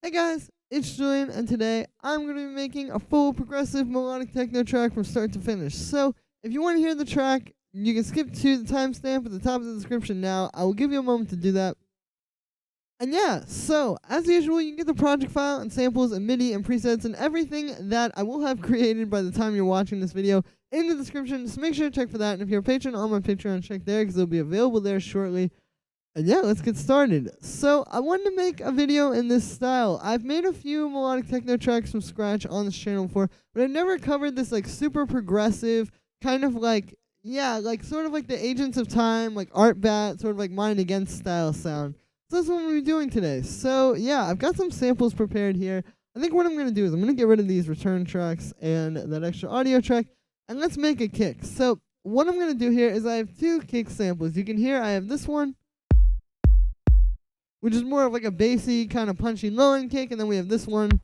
Hey guys, it's Julian, and today I'm going to be making a full progressive melodic techno track from start to finish. So, if you want to hear the track, you can skip to the timestamp at the top of the description now. I will give you a moment to do that. And yeah, so, as usual, you can get the project file and samples and MIDI and presets and everything that I will have created by the time you're watching this video in the description. So make sure to check for that. And if you're a patron on my Patreon, check there because it'll be available there shortly. And yeah, let's get started. So I wanted to make a video in this style. I've made a few melodic techno tracks from scratch on this channel before, but I've never covered this like super progressive, kind of like, yeah, like sort of like the Agents of Time, like Artbat, sort of like Mind Against style sound. So that's what we'll be doing today. So yeah, I've got some samples prepared here. I think what I'm going to do is I'm going to get rid of these return tracks and that extra audio track, and let's make a kick. So what I'm going to do here is I have two kick samples. You can hear I have this one, which is more of like a bassy, kind of punchy low-end kick, and then we have this one,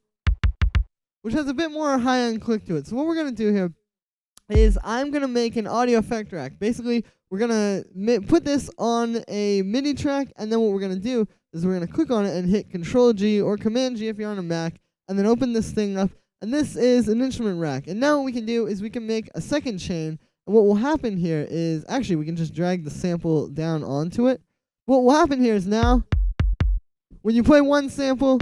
which has a bit more high-end click to it. So what we're going to do here is I'm going to make an audio effect track. Basically, we're going to put this on a MIDI track, and then what we're going to do is we're going to click on it and hit Control-G or Command-G if you're on a Mac, and then open this thing up, and this is an instrument rack. And now what we can do is we can make a second chain, and what will happen here is, actually, we can just drag the sample down onto it. What will happen here is now, when you play one sample,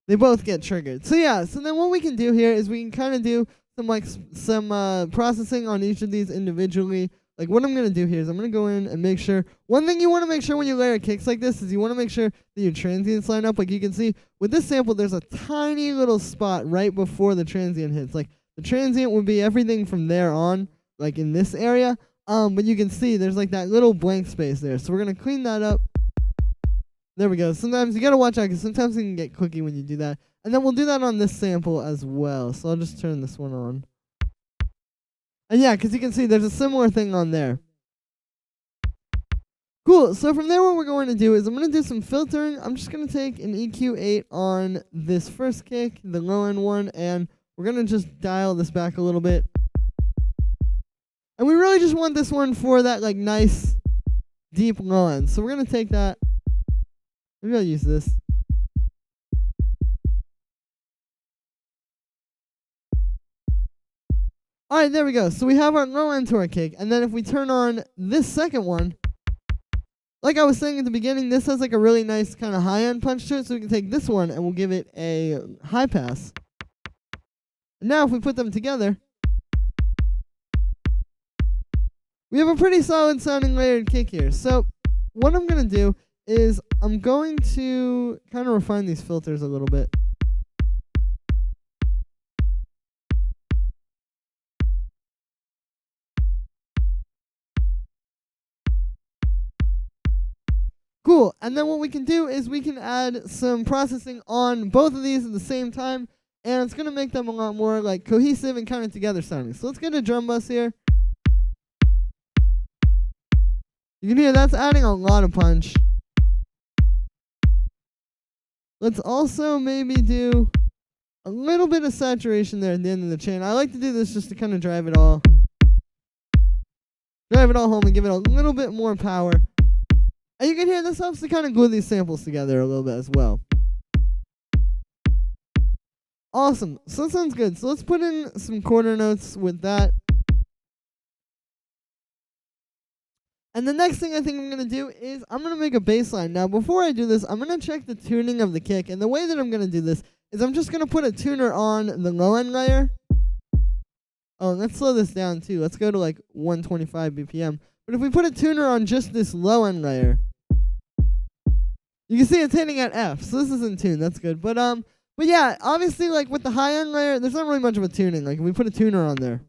they both get triggered. So yeah, so then what we can do here is we can kind of do some processing on each of these individually. Like what I'm going to do here is I'm going to go in and make sure, one thing you want to make sure when you layer kicks like this is you want to make sure that your transients line up. Like you can see with this sample, there's a tiny little spot right before the transient hits. Like the transient would be everything from there on, like in this area. But you can see there's like that little blank space there. So we're going to clean that up. There we go. Sometimes you gotta watch out because sometimes it can get clicky when you do that. And then we'll do that on this sample as well. So I'll just turn this one on. And yeah, because you can see there's a similar thing on there. Cool. So from there what we're going to do is I'm going to do some filtering. I'm just going to take an EQ8 on this first kick, the low end one, and we're going to just dial this back a little bit. And we really just want this one for that like nice deep low end. So we're going to take that. Maybe I'll use this. Alright, there we go. So we have our low end to our kick. And then if we turn on this second one, like I was saying at the beginning, this has like a really nice kind of high end punch to it. So we can take this one and we'll give it a high pass. And now if we put them together, we have a pretty solid sounding layered kick here. So what I'm going to do is I'm going to kind of refine these filters a little bit. Cool, and then what we can do is we can add some processing on both of these at the same time, and it's going to make them a lot more like cohesive and kind of together sounding. So let's get a drum bus here. You can hear that's adding a lot of punch. Let's also maybe do a little bit of saturation there at the end of the chain. I like to do this just to kind of drive it all home and give it a little bit more power. And you can hear this helps to kind of glue these samples together a little bit as well. Awesome. So that sounds good. So let's put in some quarter notes with that. And the next thing I think I'm going to do is I'm going to make a bass line. Now, before I do this, I'm going to check the tuning of the kick. And the way that I'm going to do this is I'm just going to put a tuner on the low-end layer. Oh, let's slow this down, too. Let's go to, like, 125 BPM. But if we put a tuner on just this low-end layer, you can see it's hitting at F. So this is in tune. That's good. But yeah, obviously, like, with the high-end layer, there's not really much of a tuning. Like, if we put a tuner on there,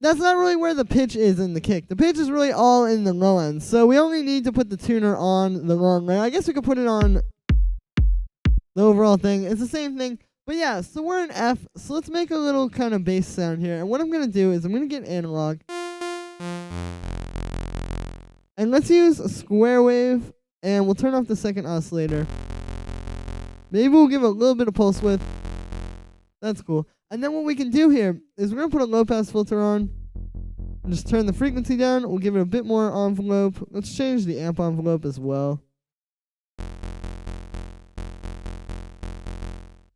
that's not really where the pitch is in the kick. The pitch is really all in the low end. So we only need to put the tuner on the long layer. I guess we could put it on the overall thing. It's the same thing. But yeah, so we're in F. So let's make a little kind of bass sound here. And what I'm going to do is I'm going to get analog. And let's use a square wave. And we'll turn off the second oscillator. Maybe we'll give it a little bit of pulse width. That's cool. And then what we can do here is we're going to put a low pass filter on. And just turn the frequency down. We'll give it a bit more envelope. Let's change the amp envelope as well.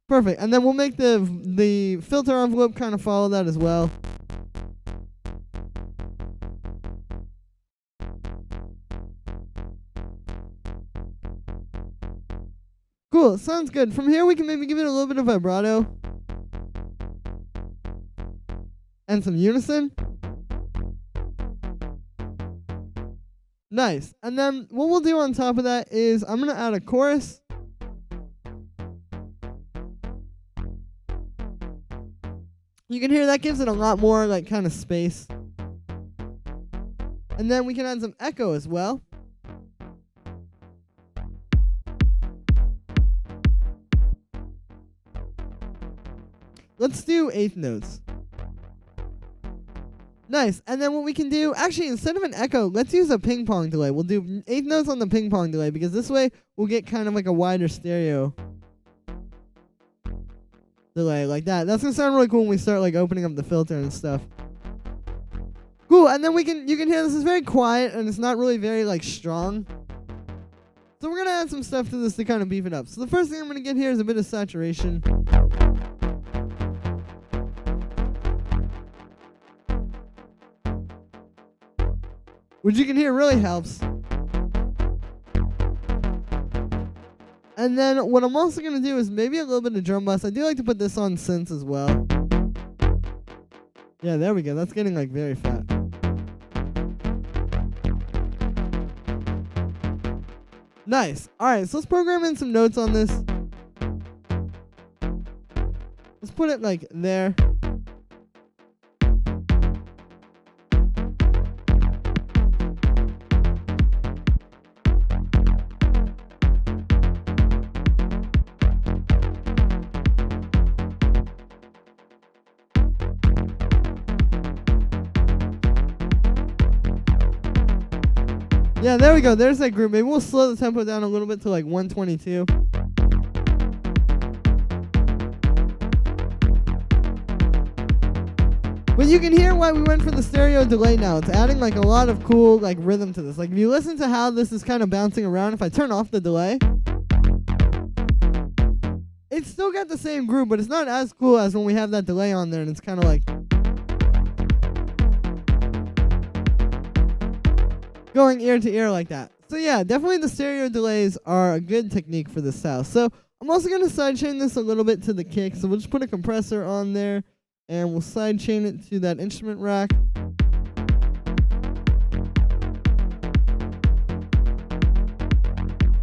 Perfect. And then we'll make the filter envelope kind of follow that as well. Cool, sounds good. From here we can maybe give it a little bit of vibrato. And some unison. Nice. And then what we'll do on top of that is I'm going to add a chorus. You can hear that gives it a lot more like kind of space. And then we can add some echo as well. Let's do eighth notes. Nice. And then what we can do, actually, instead of an echo, let's use a ping pong delay. We'll do eighth notes on the ping pong delay because this way we'll get kind of like a wider stereo delay like that. That's going to sound really cool when we start like opening up the filter and stuff. Cool. And then you can hear this is very quiet and it's not really very like strong. So we're going to add some stuff to this to kind of beef it up. So the first thing I'm going to get here is a bit of saturation. Which you can hear really helps. And then what I'm also going to do is maybe a little bit of drum bass. I do like to put this on synths as well. Yeah, there we go. That's getting like very fat. Nice. Alright, so let's program in some notes on this. Let's put it like there. Yeah, there we go. There's that group. Maybe we'll slow the tempo down a little bit to like 122. But you can hear why we went for the stereo delay now. It's adding like a lot of cool like rhythm to this. Like if you listen to how this is kind of bouncing around, if I turn off the delay, it's still got the same groove, but it's not as cool as when we have that delay on there and it's kind of like going ear to ear like that. So yeah, definitely the stereo delays are a good technique for this style. So I'm also going to sidechain this a little bit to the kick. So we'll just put a compressor on there and we'll sidechain it to that instrument rack.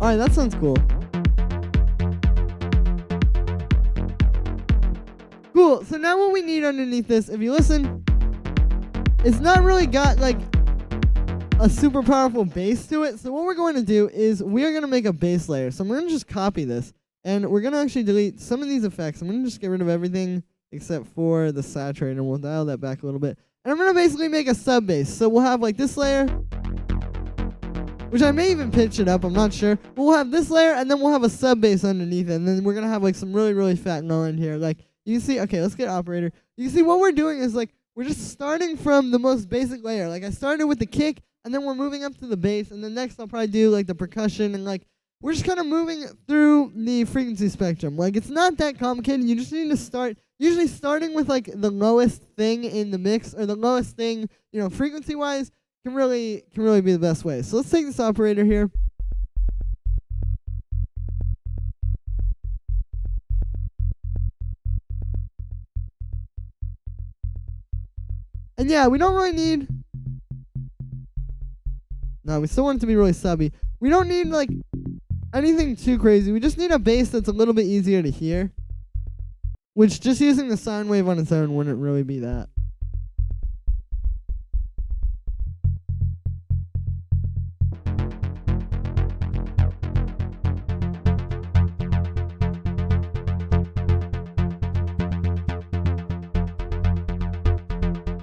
Alright, that sounds cool. Cool, so now what we need underneath this, if you listen, it's not really got like a super powerful bass to it. So what we're going to do is we are going to make a bass layer. So I'm going to just copy this and we're going to actually delete some of these effects. I'm going to just get rid of everything except for the saturator. We'll dial that back a little bit. And I'm going to basically make a sub bass. So we'll have like this layer, which I may even pitch it up. I'm not sure. We'll have this layer and then we'll have a sub bass underneath it. And then we're going to have like some really, really fat low in here. Like you can see, okay, let's get operator. You can see what we're doing is like, we're just starting from the most basic layer. Like I started with the kick, and then we're moving up to the bass, and then next I'll probably do like the percussion, and like we're just kind of moving through the frequency spectrum. Like it's not that complicated. You just need to start, usually starting with like the lowest thing in the mix, or the lowest thing, you know, frequency-wise, can really be the best way. So let's take this operator here. And yeah, we don't really need... No, we still want it to be really subby. We don't need, like, anything too crazy. We just need a bass that's a little bit easier to hear. Which, just using the sine wave on its own wouldn't really be that.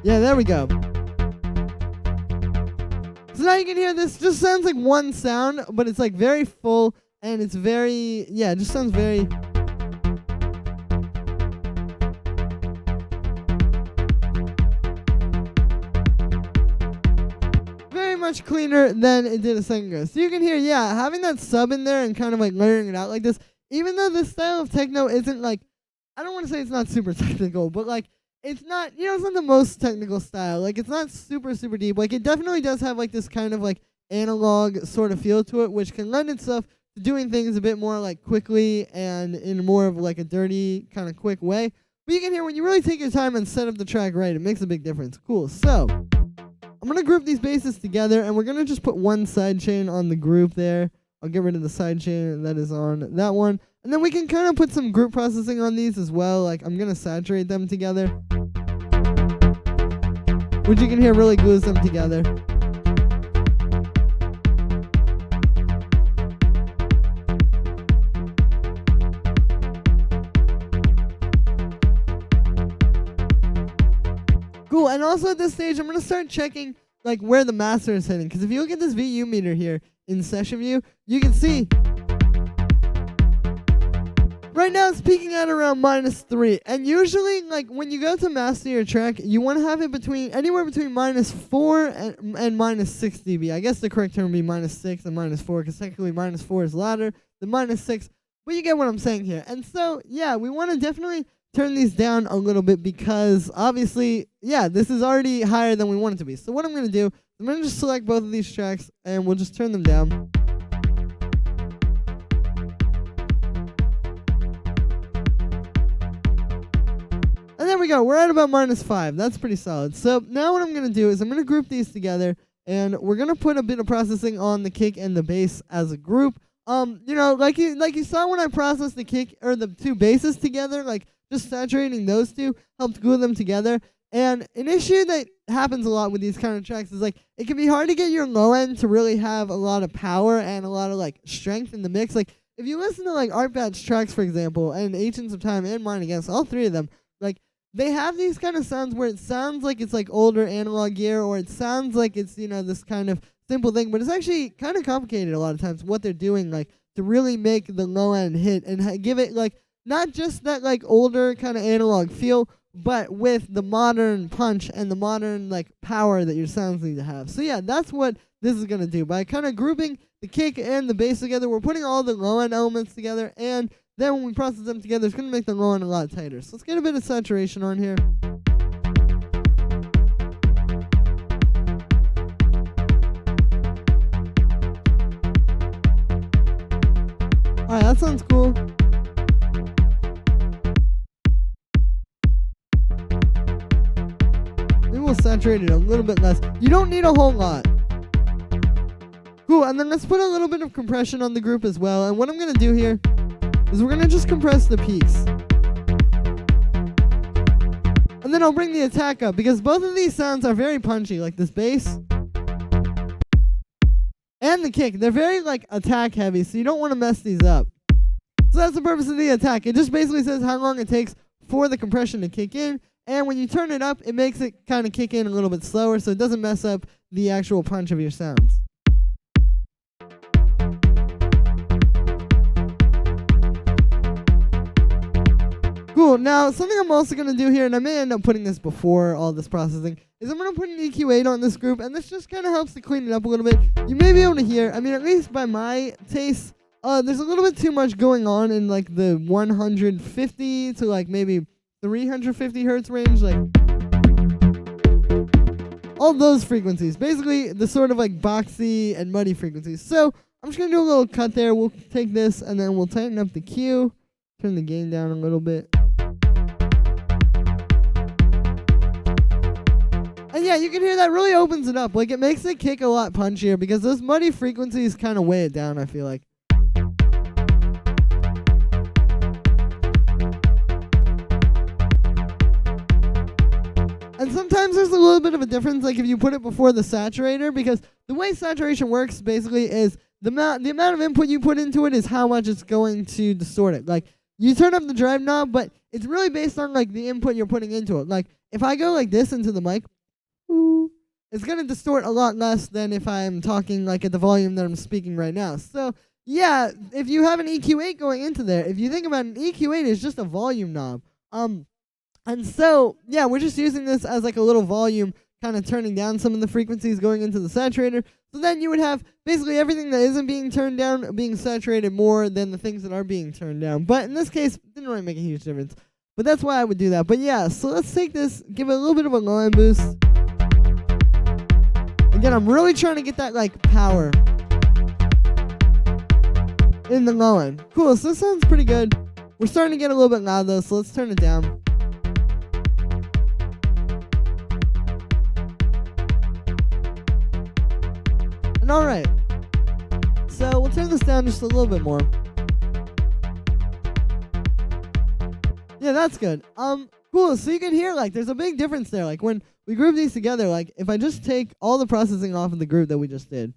Yeah, there we go. So now you can hear this just sounds like one sound, but it's like very full and it's very, yeah, it just sounds very... very much cleaner than it did a second ago. So you can hear, yeah, having that sub in there and kind of like layering it out like this, even though this style of techno isn't like I don't want to say it's not super technical, but like it's not, it's not the most technical style. Like it's not super super deep. Like it definitely does have like this kind of like analog sort of feel to it, which can lend itself to doing things a bit more like quickly and in more of like a dirty kind of quick way. But you can hear when you really take your time and set up the track right, it makes a big difference. Cool. So I'm gonna group these basses together, and we're gonna just put one sidechain on the group there. I'll get rid of the sidechain that is on that one. And then we can kind of put some group processing on these as well. Like I'm gonna saturate them together, which you can hear really glues them together. Cool, and also at this stage, I'm going to start checking like where the master is hitting. Because if you look at this VU meter here in session view, you can see right now it's peaking at around -3. And usually, like when you go to master your track, you want to have it anywhere between -4 and -6 dB. I guess the correct term would be -6 and -4, because technically -4 is louder than -6. But you get what I'm saying here. And so, yeah, we want to definitely turn these down a little bit because obviously, yeah, this is already higher than we want it to be. So what I'm going to do, I'm going to just select both of these tracks and we'll just turn them down. And there we go. We're at about -5. That's pretty solid. So now what I'm going to do is I'm going to group these together and we're going to put a bit of processing on the kick and the bass as a group. Like you saw when I processed the kick or the two basses together, like just saturating those two helped glue them together. And an issue that happens a lot with these kind of tracks is like it can be hard to get your low end to really have a lot of power and a lot of like strength in the mix. Like if you listen to like Artbat's tracks, for example, and Ancients of Time and Mine Against, all three of them, like they have these kind of sounds where it sounds like it's like older analog gear, or it sounds like it's, this kind of simple thing, but it's actually kind of complicated a lot of times what they're doing, like to really make the low end hit and give it like not just that like older kind of analog feel, but with the modern punch and the modern like power that your sounds need to have. So yeah, that's what this is going to do. By kind of grouping the kick and the bass together, we're putting all the low end elements together, and then when we process them together, it's going to make the low end a lot tighter. So let's get a bit of saturation on here. Alright, that sounds cool. Maybe we'll saturate it a little bit less. You don't need a whole lot. Cool, and then let's put a little bit of compression on the group as well. And what I'm going to do here is we're going to just compress the peaks. And then I'll bring the attack up, because both of these sounds are very punchy, like this bass and the kick. They're very like attack heavy, so you don't want to mess these up. So that's the purpose of the attack. It just basically says how long it takes for the compression to kick in, and when you turn it up, it makes it kind of kick in a little bit slower, so it doesn't mess up the actual punch of your sounds. Cool. Now, something I'm also going to do here, and I may end up putting this before all this processing, is I'm going to put an EQ8 on this group, and this just kind of helps to clean it up a little bit. You may be able to hear, I mean, at least by my taste, there's a little bit too much going on in like the 150 to like maybe 350 hertz range, like all those frequencies, basically the sort of like boxy and muddy frequencies. So I'm just going to do a little cut there. We'll take this and then we'll tighten up the Q, turn the gain down a little bit. And yeah, you can hear that really opens it up. Like it makes the kick a lot punchier because those muddy frequencies kind of weigh it down, I feel like. And sometimes there's a little bit of a difference, like if you put it before the saturator, because the way saturation works basically is the amount of input you put into it is how much it's going to distort it. Like you turn up the drive knob, but it's really based on like the input you're putting into it. Like if I go like this into the mic, it's going to distort a lot less than if I'm talking like at the volume that I'm speaking right now. So yeah, if you have an EQ8 going into there, if you think about an EQ8 is just a volume knob. And so, yeah, we're just using this as like a little volume, kind of turning down some of the frequencies going into the saturator. So then you would have basically everything that isn't being turned down being saturated more than the things that are being turned down. But in this case, it didn't really make a huge difference. But that's why I would do that. But yeah, so let's take this, give it a little bit of a low end boost. Again, I'm really trying to get that like power in the low end. Cool, so this sounds pretty good. We're starting to get a little bit loud though, so let's turn it down. And alright. So we'll turn this down just a little bit more. Yeah, that's good. Cool, so you can hear like there's a big difference there. Like when we group these together, like if I just take all the processing off of the group that we just did,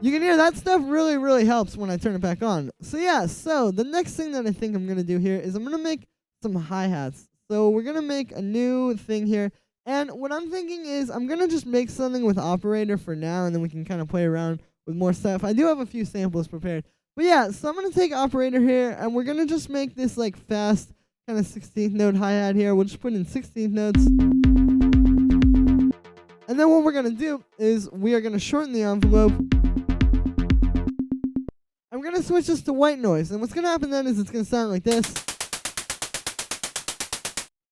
you can hear that stuff really, really helps when I turn it back on. So yeah, so the next thing that I think I'm going to do here is I'm going to make some hi-hats. So we're going to make a new thing here. And what I'm thinking is I'm going to just make something with operator for now, and then we can kind of play around with more stuff. I do have a few samples prepared. But yeah, so I'm going to take operator here, and we're going to just make this like fast kind of 16th note hi-hat here. We'll just put in 16th notes. And then what we're going to do is we are going to shorten the envelope. I'm going to switch this to white noise, and what's going to happen then is it's going to sound like this,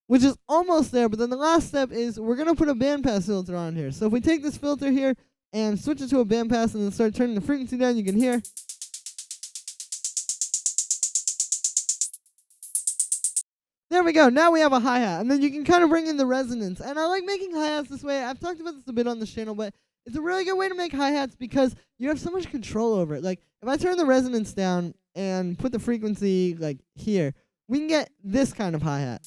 which is almost there, but then the last step is we're going to put a bandpass filter on here. So if we take this filter here and switch it to a bandpass and then start turning the frequency down, you can hear. There we go, now we have a hi-hat, and then you can kind of bring in the resonance. And I like making hi-hats this way. I've talked about this a bit on this channel, but it's a really good way to make hi-hats because you have so much control over it. Like, if I turn the resonance down and put the frequency, like, here, we can get this kind of hi-hat.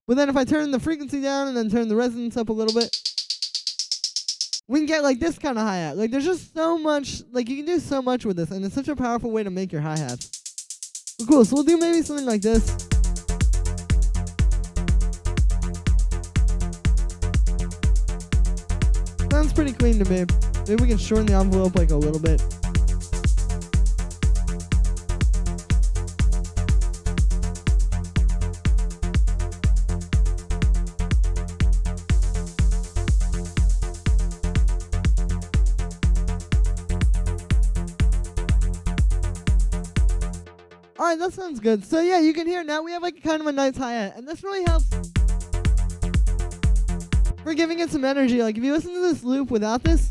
But then if I turn the frequency down and then turn the resonance up a little bit, we can get, like, this kind of hi-hat. Like, there's just so much, like, you can do so much with this, and it's such a powerful way to make your hi-hats. Well, cool, so we'll do maybe something like this. Sounds pretty clean to me. Maybe we can shorten the envelope like a little bit. Alright, that sounds good. So yeah, you can hear now we have like kind of a nice hi-hat, and this really helps for giving it some energy. Like if you listen to this loop without this,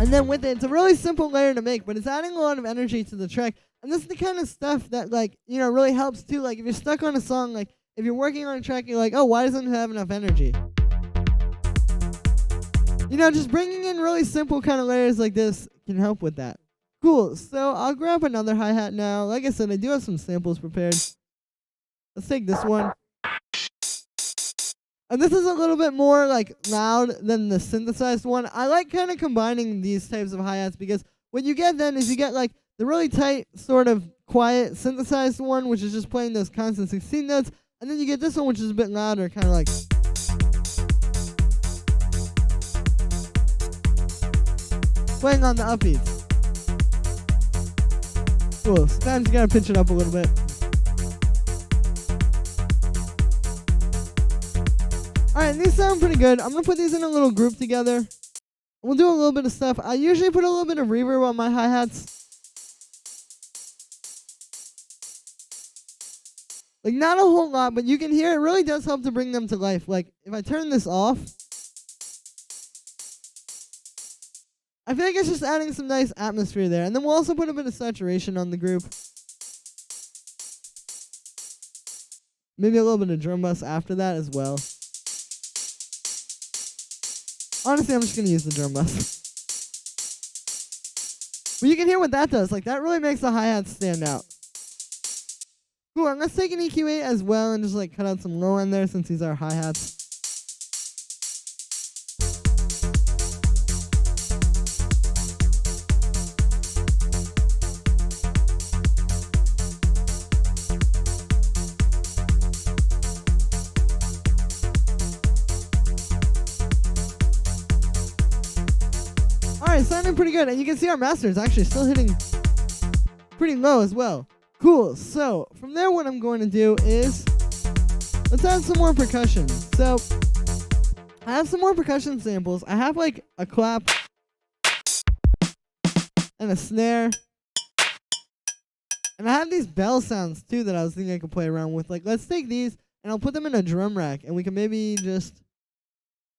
and then with it, it's a really simple layer to make, but it's adding a lot of energy to the track. And this is the kind of stuff that, like, you know, really helps too. Like if you're stuck on a song, like if you're working on a track, you're like, oh, why doesn't it have enough energy? You know, just bringing in really simple kind of layers like this can help with that. Cool, so I'll grab another hi-hat now. Like I said, I do have some samples prepared. Let's take this one. And this is a little bit more like loud than the synthesized one. I like kind of combining these types of hi-hats because what you get then is you get like the really tight, sort of quiet synthesized one, which is just playing those constant 16 notes. And then you get this one, which is a bit louder, kind of like playing on the upbeats. Cool, sometimes you gotta pitch it up a little bit. Alright, these sound pretty good. I'm gonna put these in a little group together. We'll do a little bit of stuff. I usually put a little bit of reverb on my hi-hats. Like, not a whole lot, but you can hear it really does help to bring them to life. Like, if I turn this off, I feel like it's just adding some nice atmosphere there. And then we'll also put a bit of saturation on the group. Maybe a little bit of drum bus after that as well. Honestly, I'm just going to use the drum bus. But you can hear what that does. Like, that really makes the hi-hats stand out. Cool, and let's take an EQ8 as well and just like cut out some low end there since these are hi-hats. Alright, sounding pretty good, and you can see our master is actually still hitting pretty low as well. Cool, so from there what I'm going to do is, let's add some more percussion. So, I have some more percussion samples. I have like a clap, and a snare. And I have these bell sounds too that I was thinking I could play around with. Like, let's take these and I'll put them in a drum rack, and we can maybe just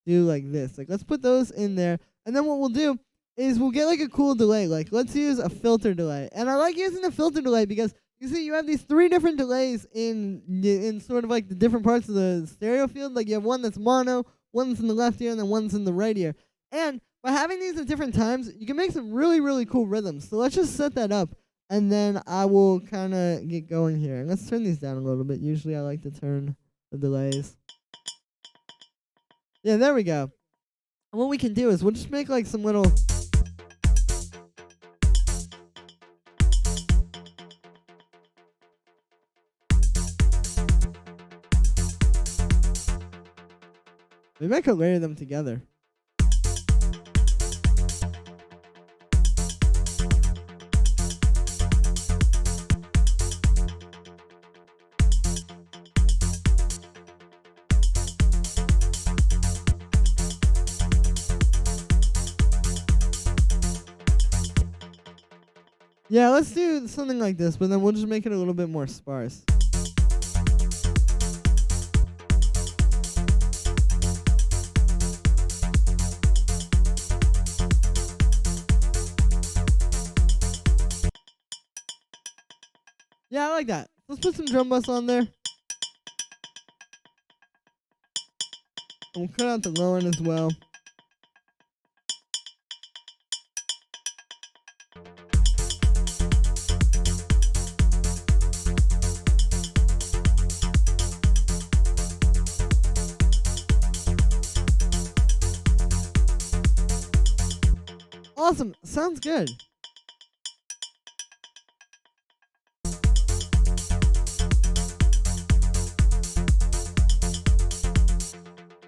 do like this. Like, let's put those in there, and then what we'll do is we'll get like a cool delay. Like, let's use a filter delay. And I like using the filter delay because you see you have these 3 different delays in sort of like the different parts of the stereo field. Like, you have one that's mono, one's in the left ear, and then one's in the right ear. And by having these at different times, you can make some really, really cool rhythms. So let's just set that up, and then I will kind of get going here. And let's turn these down a little bit. Usually I like to turn the delays. Yeah, there we go. And what we can do is we'll just make like some little... Maybe I could layer them together. Yeah, let's do something like this, but then we'll just make it a little bit more sparse. Yeah, I like that. Let's put some drum bass on there. And we'll cut out the low end as well. Awesome. Sounds good.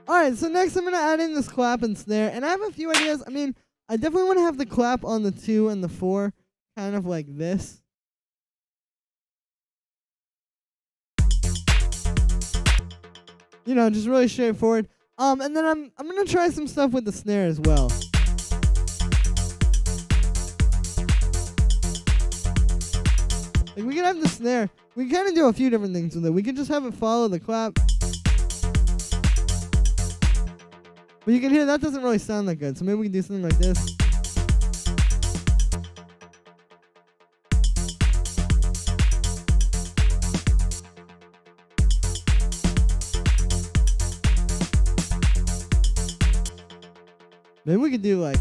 Alright, so next I'm going to add in this clap and snare. And I have a few ideas. I mean, I definitely want to have the clap on the 2 and the 4, kind of like this. You know, just really straightforward. And then I'm going to try some stuff with the snare as well. Like, we can have the snare. We can kind of do a few different things with it. We can just have it follow the clap. But you can hear that doesn't really sound that good. So maybe we can do something like this. Maybe we could do like...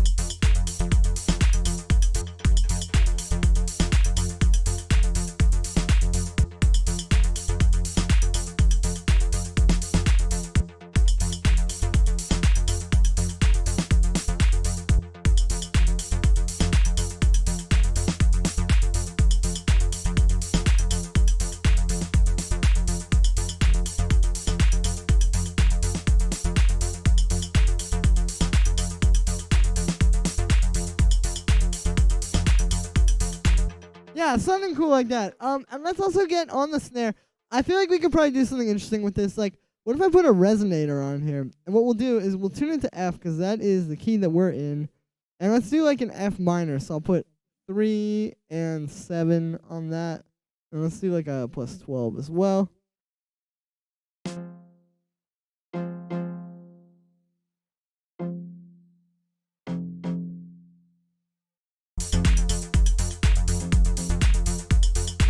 Yeah, something cool like that. And let's also get on the snare. I feel like we could probably do something interesting with this. Like, what if I put a resonator on here? And what we'll do is we'll tune it to F, because that is the key that we're in. And let's do like an F minor. So I'll put 3 and 7 on that. And let's do like a plus 12 as well.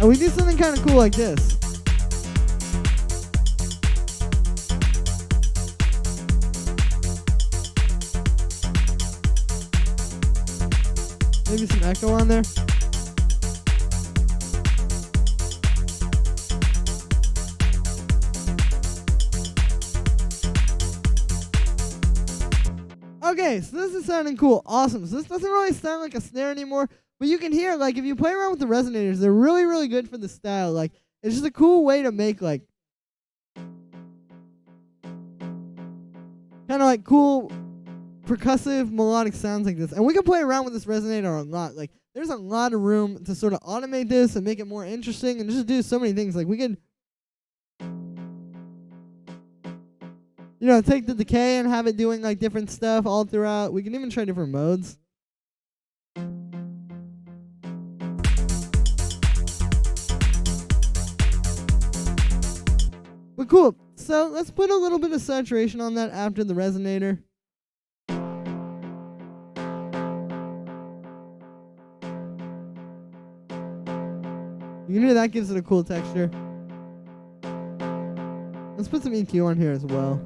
And we do something kind of cool like this. Maybe some echo on there. Okay, so this is sounding cool. Awesome. So this doesn't really sound like a snare anymore. But you can hear, like, if you play around with the resonators, they're really, really good for the style. Like, it's just a cool way to make, like, kind of like cool percussive melodic sounds like this. And we can play around with this resonator a lot. Like, there's a lot of room to sort of automate this and make it more interesting and just do so many things. Like, we could, you know, take the decay and have it doing, like, different stuff all throughout. We can even try different modes. But cool. So let's put a little bit of saturation on that after the resonator. You can hear that gives it a cool texture. Let's put some EQ on here as well.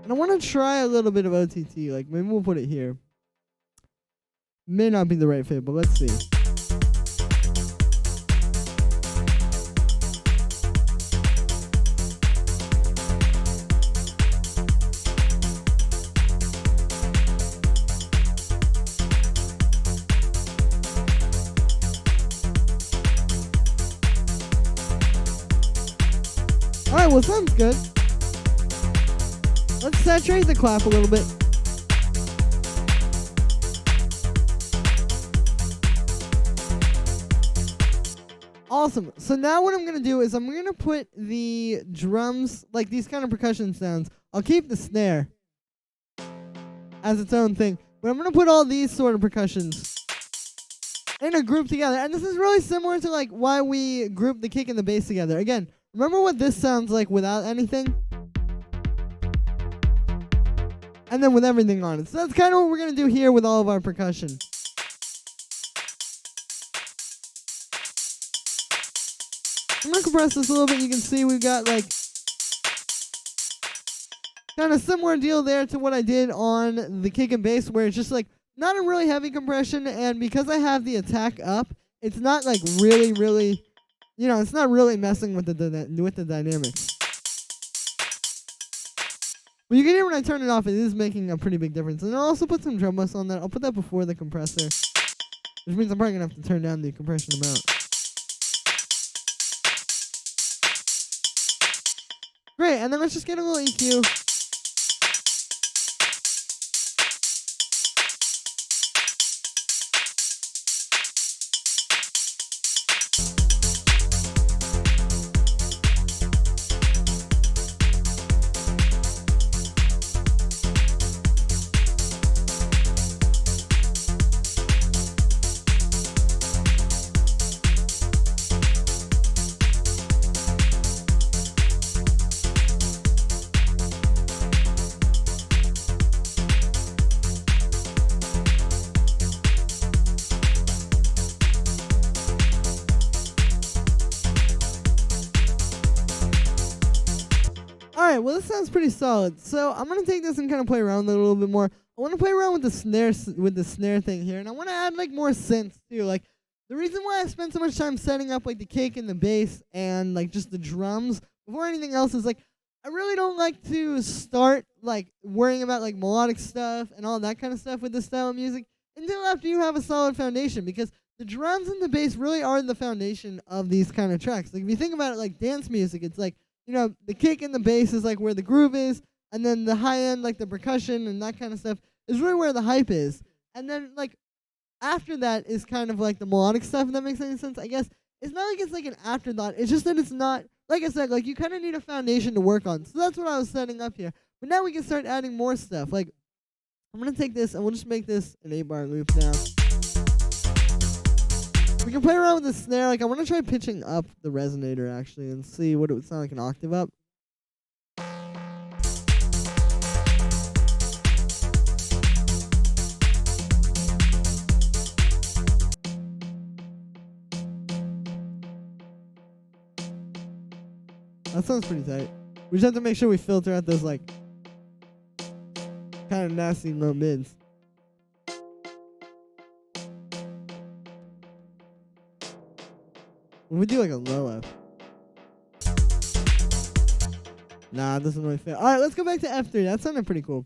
And I want to try a little bit of OTT. Like, maybe we'll put it here. May not be the right fit, but let's see. Alright, well, sounds good. Let's saturate the clap a little bit. Awesome. So now what I'm going to do is I'm going to put the drums, like these kind of percussion sounds. I'll keep the snare as its own thing. But I'm going to put all these sort of percussions in a group together. And this is really similar to like why we group the kick and the bass together. Again, remember what this sounds like without anything? And then with everything on it. So that's kind of what we're going to do here with all of our percussion. I'm going to compress this a little bit. You can see we've got like kind of similar deal there to what I did on the kick and bass, where it's just like not a really heavy compression, and because I have the attack up, it's not like really, you know, it's not really messing with the dynamics. But you can hear when I turn it off, it is making a pretty big difference. And I'll also put some drum bus on that. I'll put that before the compressor, which means I'm probably going to have to turn down the compression amount. Great, and then let's just get a little EQ. Alright, well this sounds pretty solid. So I'm gonna take this and kind of play around with it a little bit more. I want to play around with the snare thing here, and I want to add like more synths too. Like the reason why I spent so much time setting up like the kick and the bass and like just the drums before anything else is like I really don't like to start like worrying about like melodic stuff and all that kind of stuff with this style of music until after you have a solid foundation, because the drums and the bass really are the foundation of these kind of tracks. Like if you think about it like dance music, it's like, you know, the kick and the bass is like where the groove is, and then the high end, like the percussion and that kind of stuff, is really where the hype is. And then like after that is kind of like the melodic stuff, if that makes any sense. I guess it's not like it's like an afterthought. It's just that it's not, like I said, like you kind of need a foundation to work on. So that's what I was setting up here. But now we can start adding more stuff. Like I'm gonna take this and we'll just make this an 8-bar loop now. We can play around with the snare. Like I want to try pitching up the resonator actually and see what it would sound like an octave up. That sounds pretty tight. We just have to make sure we filter out those like kind of nasty low mids. We do like a low F. Nah, it doesn't really fit. Alright, let's go back to F3. That sounded pretty cool.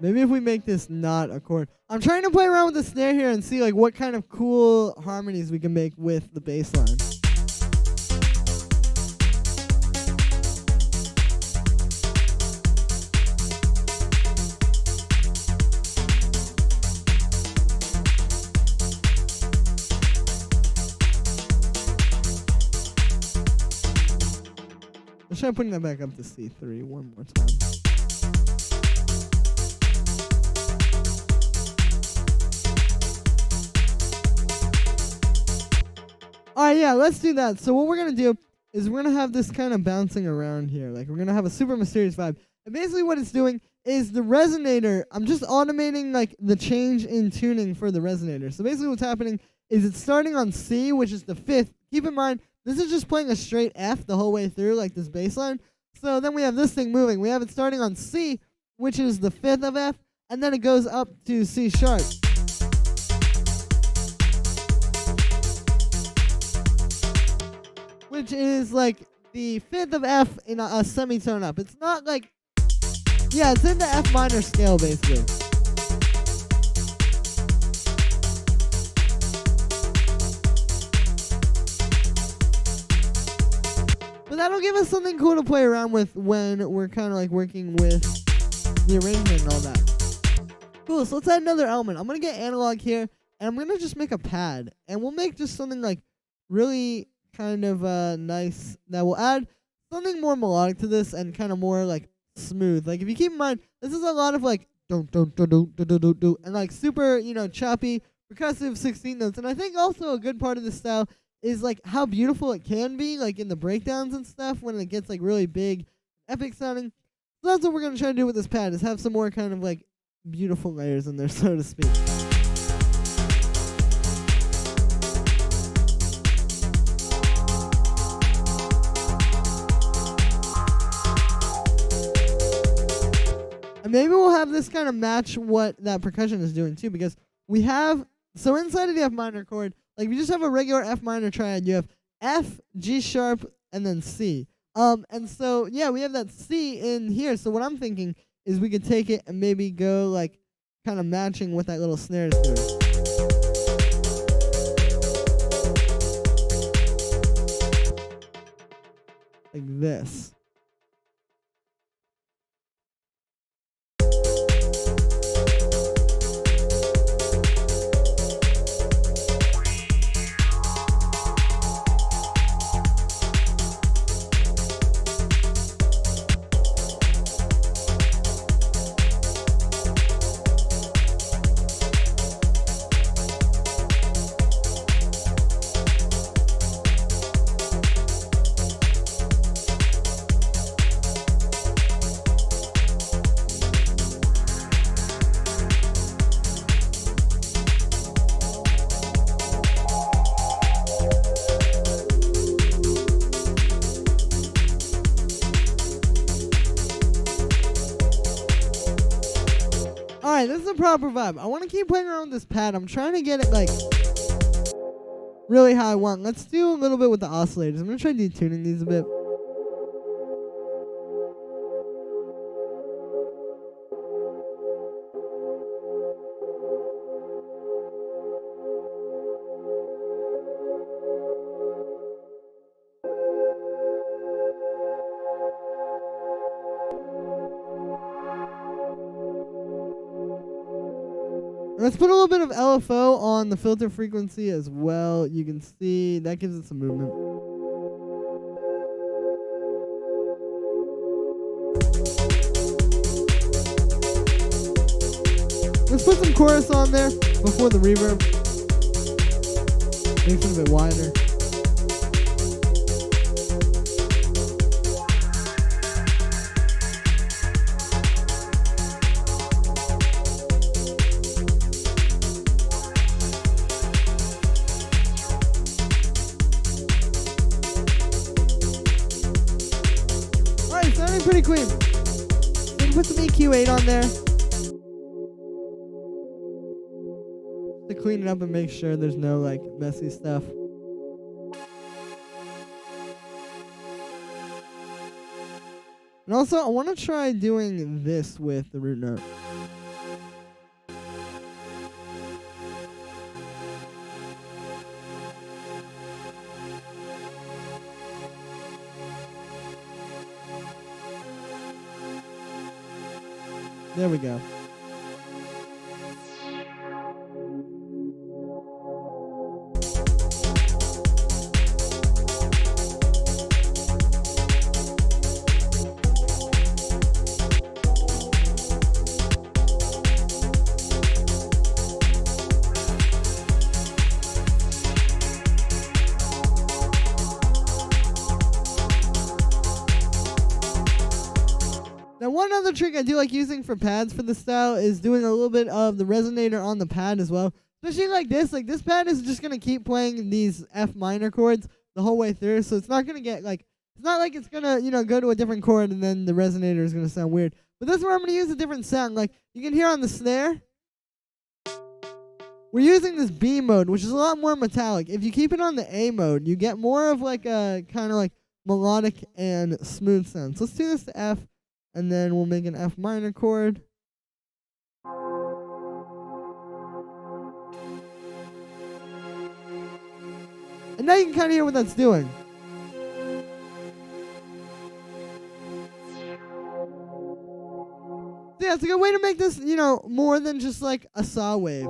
Maybe if we make this not a chord. I'm trying to play around with the snare here and see like what kind of cool harmonies we can make with the bass line. Let's try putting that back up to C3 one more time. Alright, yeah, let's do that. So what we're going to do is we're going to have this kind of bouncing around here. Like, we're going to have a super mysterious vibe. And basically what it's doing is the resonator, I'm just automating, like, the change in tuning for the resonator. So basically what's happening is it's starting on C, which is the 5th. Keep in mind, this is just playing a straight F the whole way through, like this bass line. So then we have this thing moving. We have it starting on C, which is the 5th of F, and then it goes up to C sharp. Which is like the 5th of F in a semitone up. It's not like, yeah, it's in the F minor scale basically. But that'll give us something cool to play around with when we're kind of like working with the arrangement and all that. Cool, so let's add another element. I'm going to get analog here, and I'm going to just make a pad. And we'll make just something like really kind of nice that will add something more melodic to this and kind of more like smooth. Like if you keep in mind, this is a lot of like do and like super, you know, choppy percussive 16 notes. And I think also a good part of this style is like how beautiful it can be, like in the breakdowns and stuff when it gets like really big, epic sounding. So that's what we're gonna try to do with this pad, is have some more kind of like beautiful layers in there, so to speak. And maybe we'll have this kind of match what that percussion is doing too, because we have, so inside of the F minor chord, like if you just have a regular F minor triad, you have F, G sharp, and then C. And so, yeah, we have that C in here. So what I'm thinking is we could take it and maybe go like kind of matching what that little snare is doing. Like this. Alright, this is a proper vibe. I want to keep playing around with this pad. I'm trying to get it like really how I want. Let's do a little bit with the oscillators. I'm going to try detuning these a bit. Let's put a little bit of LFO on the filter frequency as well. You can see that gives it some movement. Let's put some chorus on there before the reverb. Makes it a bit wider. Pretty clean. We can put some EQ8 on there to clean it up and make sure there's no like messy stuff. And also, I want to try doing this with the root note. There we go. Now, one other trick I do like using for pads for this style is doing a little bit of the resonator on the pad as well. Especially like this. Like, this pad is just going to keep playing these F minor chords the whole way through. So it's not going to get, like, it's not like it's going to, you know, go to a different chord and then the resonator is going to sound weird. But this is where I'm going to use a different sound. Like, you can hear on the snare, we're using this B mode, which is a lot more metallic. If you keep it on the A mode, you get more of like a kind of like melodic and smooth sound. So let's do this to F. And then we'll make an F minor chord. And now you can kind of hear what that's doing. So yeah, it's a good way to make this, you know, more than just like a saw wave.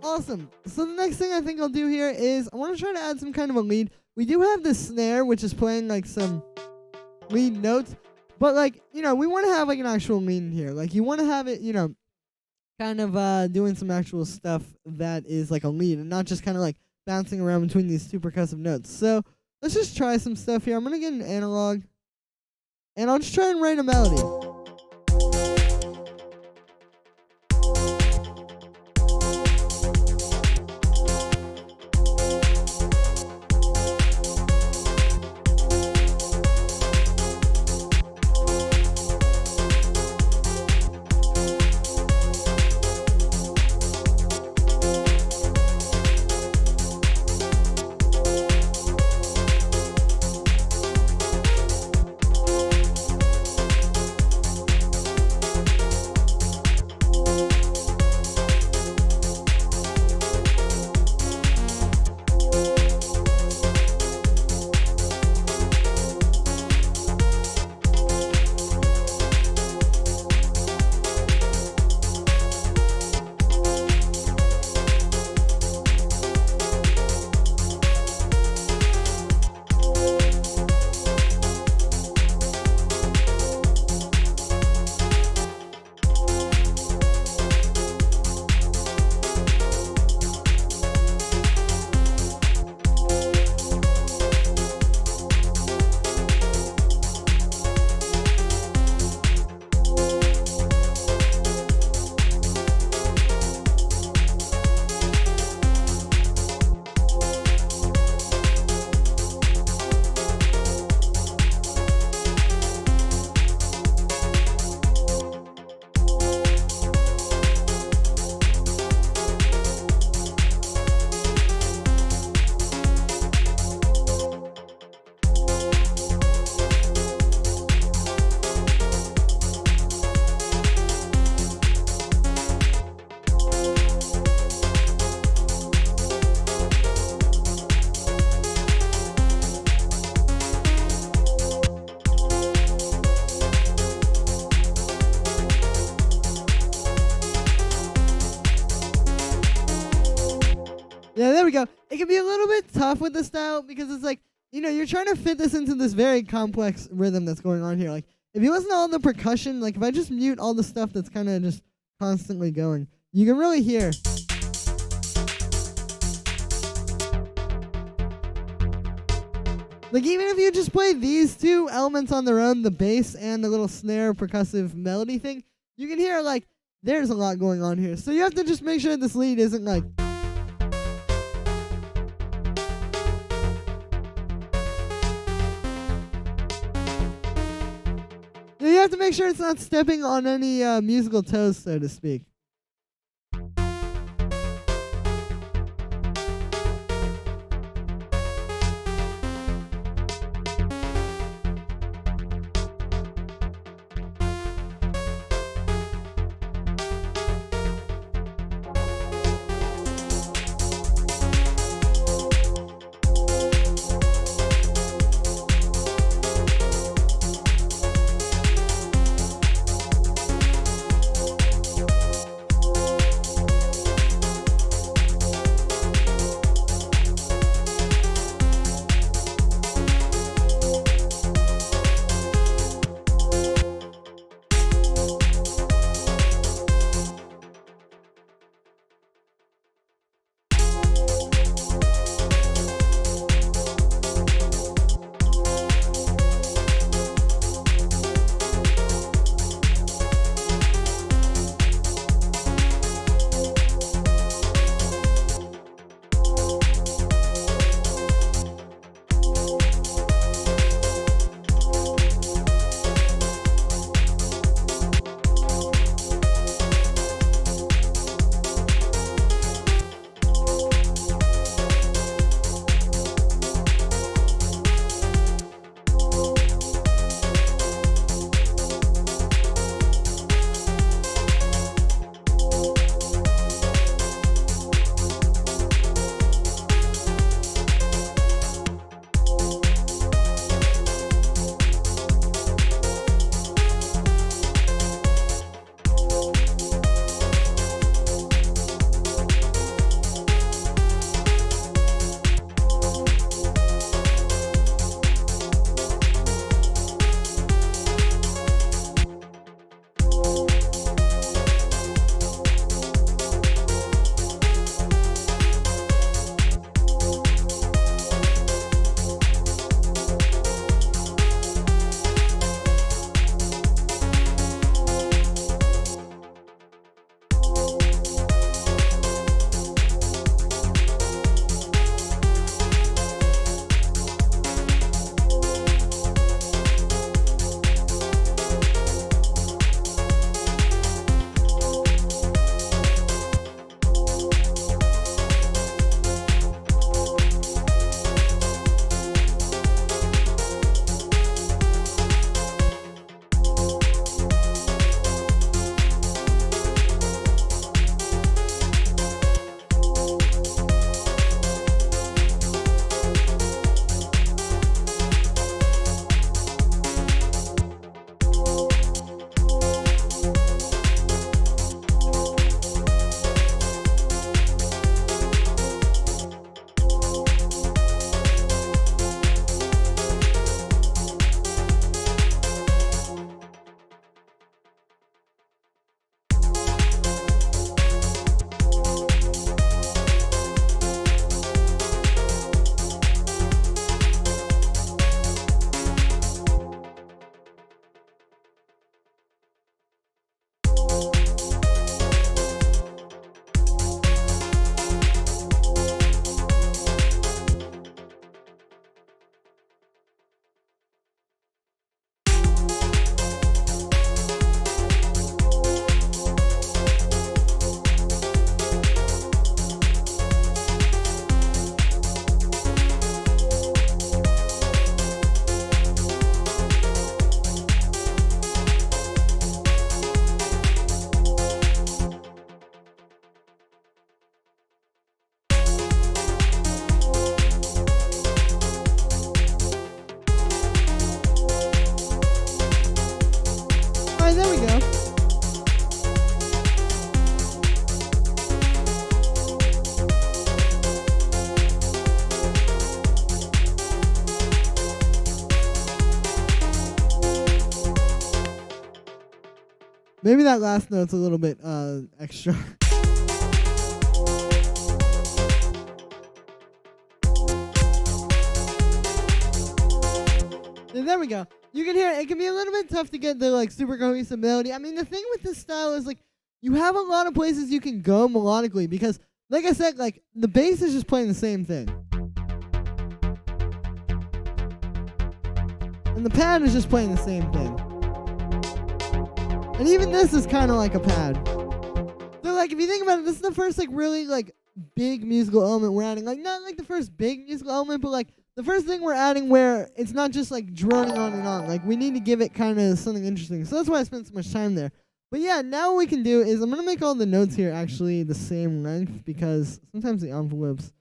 Awesome. So the next thing I think I'll do here is I want to try to add some kind of a lead. We do have this snare, which is playing like some lead notes, but like, you know, we want to have like an actual lead in here. Like, you want to have it, you know, kind of doing some actual stuff that is like a lead and not just kind of like bouncing around between these two percussive notes. So let's just try some stuff here. I'm going to get an analog and I'll just try and write a melody. Yeah, there we go. It can be a little bit tough with the style because it's like, you know, you're trying to fit this into this very complex rhythm that's going on here. Like, if you listen to all the percussion, like if I just mute all the stuff that's kind of just constantly going, you can really hear. Like, even if you just play these two elements on their own, the bass and the little snare percussive melody thing, you can hear, like, there's a lot going on here. So you have to just make sure this lead isn't like... You you have to make sure it's not stepping on any musical toes, so to speak. Maybe that last note's a little bit extra. And there we go. You can hear it. It can be a little bit tough to get the like super cohesive melody. I mean, the thing with this style is like you have a lot of places you can go melodically because, like I said, like the bass is just playing the same thing, and the pad is just playing the same thing. And even this is kind of like a pad. So like if you think about it, this is the first like really like big musical element we're adding. Like not like the first big musical element, but like the first thing we're adding where it's not just like droning on and on. Like we need to give it kind of something interesting. So that's why I spent so much time there. But yeah, now what we can do is I'm going to make all the notes here actually the same length because sometimes the envelopes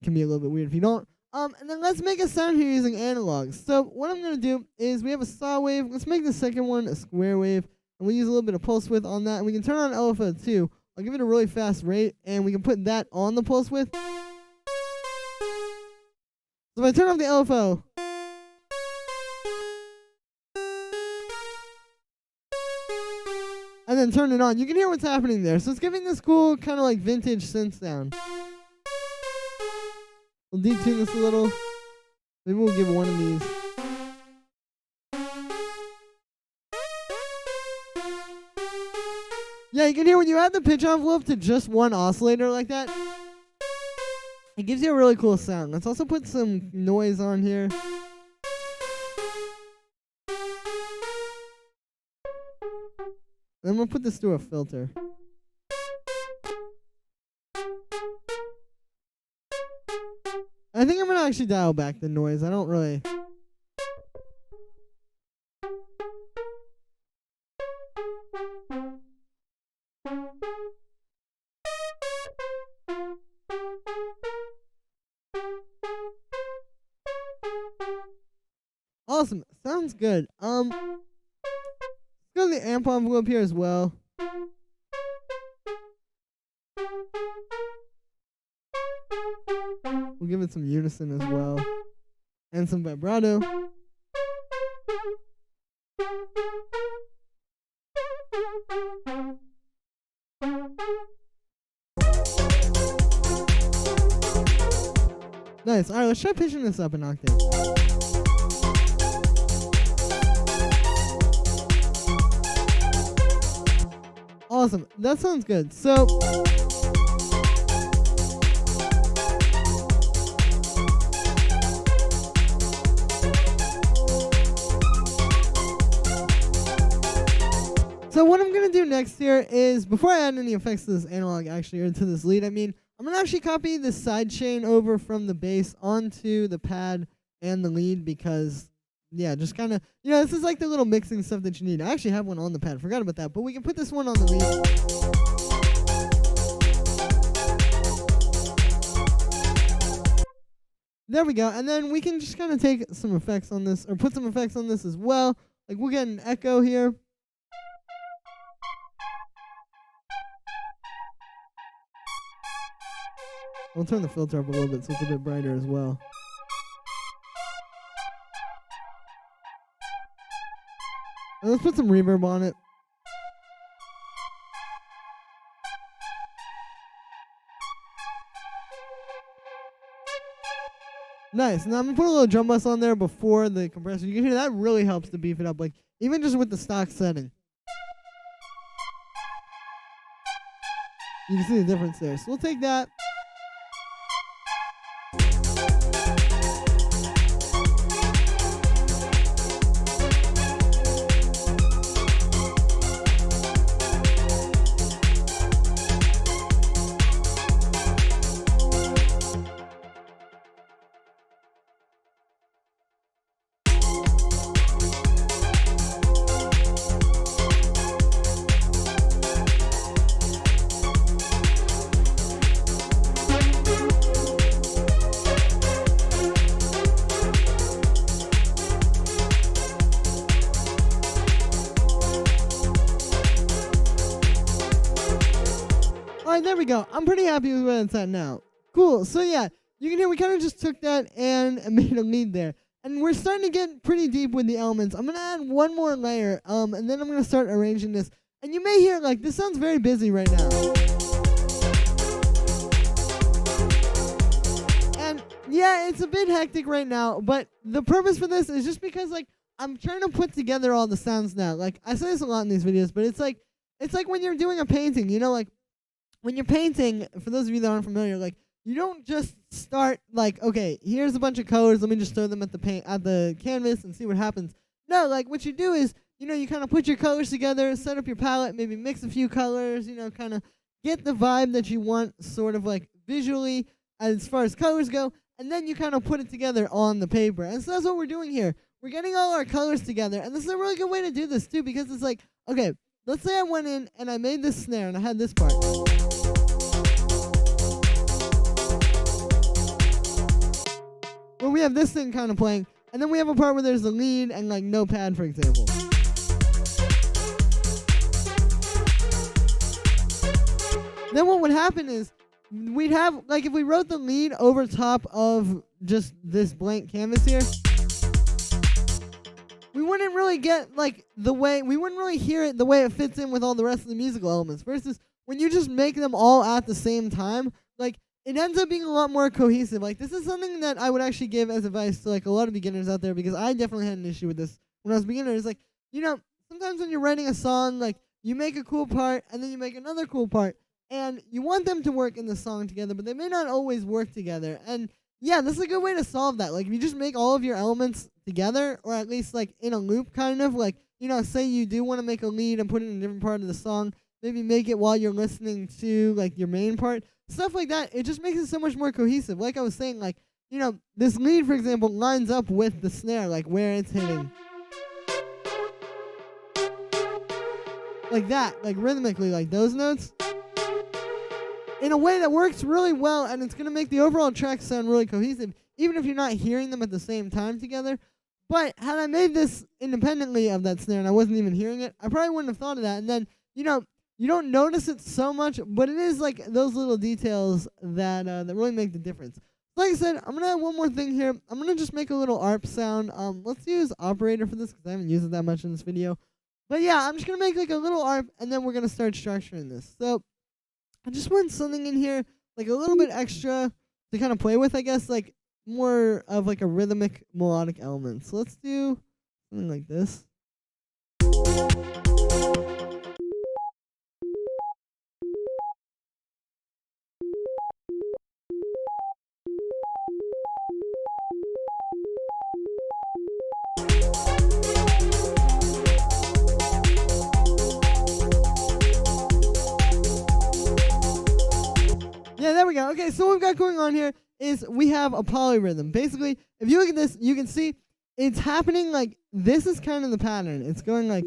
can be a little bit weird if you don't. And then let's make a sound here using analogs. So what I'm going to do is we have a saw wave. Let's make the second one a square wave. And we'll use a little bit of pulse width on that. And we can turn on LFO too. I'll give it a really fast rate. And we can put that on the pulse width. So if I turn off the LFO, and then turn it on, you can hear what's happening there. So it's giving this cool kind of like vintage synth sound. We'll detune this a little. Maybe we'll give one of these. Yeah, you can hear when you add the pitch envelope to just one oscillator like that, it gives you a really cool sound. Let's also put some noise on here. Then we'll put this through a filter. I think I'm going to actually dial back the noise. I don't really... Awesome. Sounds good. Let's go to the amp envelope here as well. We'll give it some unison as well. And some vibrato. Nice. Alright, let's try pitching this up an octave. Awesome. That sounds good. So what I'm going to do next here is, before I add any effects to this analog actually, or to this lead, I'm going to actually copy this side chain over from the bass onto the pad and the lead because, yeah, just kind of, this is like the little mixing stuff that you need. I actually have one on the pad. Forgot about that. But we can put this one on the lead. There we go. And then we can just kind of take some effects on this, or put some effects on this as well. Like we'll get an echo here. We'll turn the filter up a little bit so it's a bit brighter as well. And let's put some reverb on it. Nice. Now I'm going to put a little drum bus on there before the compressor. You can hear that really helps to beef it up, like even just with the stock setting. You can see the difference there. So we'll take that. There we go. I'm pretty happy with where it's at now. Cool. So yeah, you can hear we kind of just took that and made a lead there. And we're starting to get pretty deep with the elements. I'm going to add one more layer, and then I'm going to start arranging this. And you may hear, like, this sounds very busy right now. And yeah, it's a bit hectic right now, but the purpose for this is just because, like, I'm trying to put together all the sounds now. Like, I say this a lot in these videos, but it's like when you're doing a painting, like, when you're painting, for those of you that aren't familiar, like, you don't just start like, okay, here's a bunch of colors, let me just throw them at the canvas and see what happens. No, like what you do is you kind of put your colors together, set up your palette, maybe mix a few colors, kind of get the vibe that you want sort of like visually as far as colors go, and then you kind of put it together on the paper. And so that's what we're doing here. We're getting all our colors together, and this is a really good way to do this too, because it's like, okay, let's say I went in and I made this snare and I had this part. Where we have this thing kind of playing, and then we have a part where there's a lead and like no pad, for example. Then what would happen is we'd have, like, if we wrote the lead over top of just this blank canvas here, we wouldn't really get, like, we wouldn't really hear it the way it fits in with all the rest of the musical elements. Versus when you just make them all at the same time, like, it ends up being a lot more cohesive. Like, this is something that I would actually give as advice to, like, a lot of beginners out there, because I definitely had an issue with this when I was a beginner. It's like, sometimes when you're writing a song, like, you make a cool part, and then you make another cool part, and you want them to work in the song together, but they may not always work together. And yeah, this is a good way to solve that. Like, if you just make all of your elements together, or at least like in a loop, kind of like, say you do want to make a lead and put it in a different part of the song, maybe make it while you're listening to like your main part, stuff like that. It just makes it so much more cohesive. Like I was saying, like, this lead, for example, lines up with the snare, like where it's hitting. Like that, like rhythmically, like those notes. In a way that works really well, and it's going to make the overall track sound really cohesive, even if you're not hearing them at the same time together. But had I made this independently of that snare and I wasn't even hearing it, I probably wouldn't have thought of that. And then, you don't notice it so much, but it is like those little details that really make the difference. Like I said, I'm going to add one more thing here. I'm going to just make a little ARP sound. Let's use operator for this, because I haven't used it that much in this video. But yeah, I'm just going to make like a little ARP, and then we're going to start structuring this. So I just want something in here, like a little bit extra to kind of play with, I guess, like more of like a rhythmic melodic element. So let's do something like this. Yeah, there we go. Okay, so what we've got going on here is we have a polyrhythm. Basically, if you look at this, you can see it's happening like this is kind of the pattern. It's going like,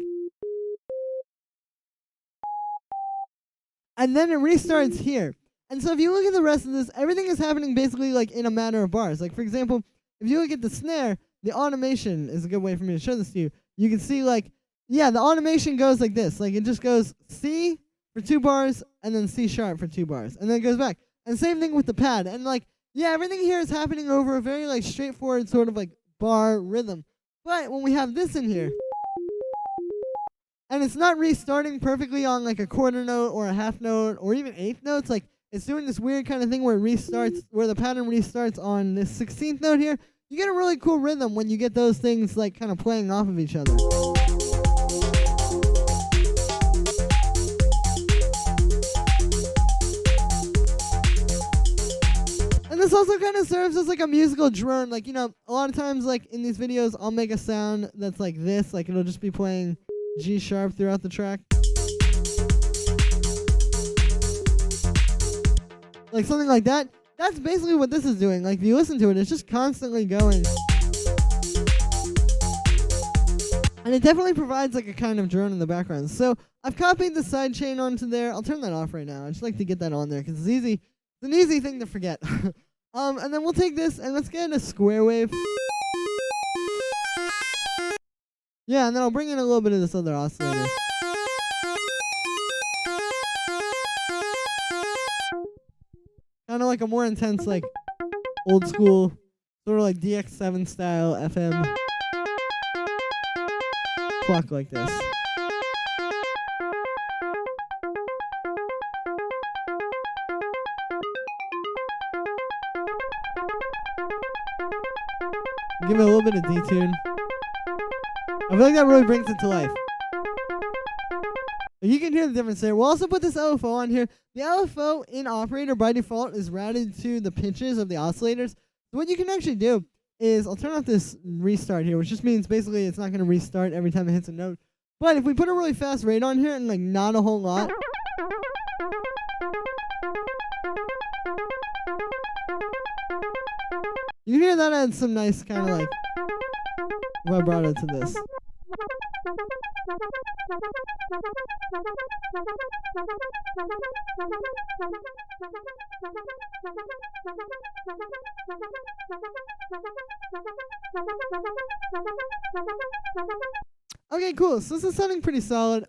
and then it restarts here. And so if you look at the rest of this, everything is happening basically like in a matter of bars. Like, for example, if you look at the snare, the automation is a good way for me to show this to you. You can see like, yeah, the automation goes like this. Like, it just goes C for 2 bars and then C sharp for 2 bars. And then it goes back. And same thing with the pad. And like, yeah, everything here is happening over a very like straightforward sort of like bar rhythm. But when we have this in here, and it's not restarting perfectly on like a quarter note or a half note or even eighth notes, like it's doing this weird kind of thing where it restarts, where the pattern restarts on this 16th note here. You get a really cool rhythm when you get those things like kind of playing off of each other. This also kind of serves as like a musical drone. Like, a lot of times like in these videos, I'll make a sound that's like this. Like, it'll just be playing G sharp throughout the track. Like something like that. That's basically what this is doing. Like, if you listen to it, it's just constantly going. And it definitely provides like a kind of drone in the background. So I've copied the side chain onto there. I'll turn that off right now. I just like to get that on there because it's easy. It's an easy thing to forget. And then we'll take this and let's get a square wave. Yeah, and then I'll bring in a little bit of this other oscillator. Kind of like a more intense, like old school, sort of like DX7 style FM clock like this. Give it a little bit of detune. I feel like that really brings it to life. You can hear the difference there. We'll also put this LFO on here. The LFO in Operator by default is routed to the pitches of the oscillators. So what you can actually do is, I'll turn off this restart here, which just means basically it's not going to restart every time it hits a note. But if we put a really fast rate on here and like not a whole lot, you can hear that adds some nice kind of like vibrato to this. Okay, cool. So this is sounding pretty solid.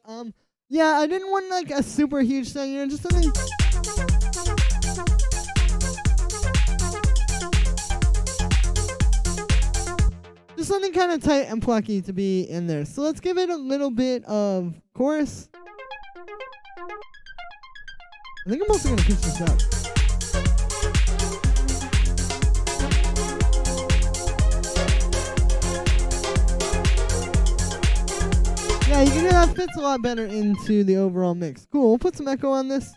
Yeah, I didn't want like a super huge thing, you know, just something. Just something kind of tight and plucky to be in there. So let's give it a little bit of chorus. I think I'm also gonna pitch this up. Yeah, you can hear that fits a lot better into the overall mix. Cool, we'll put some echo on this.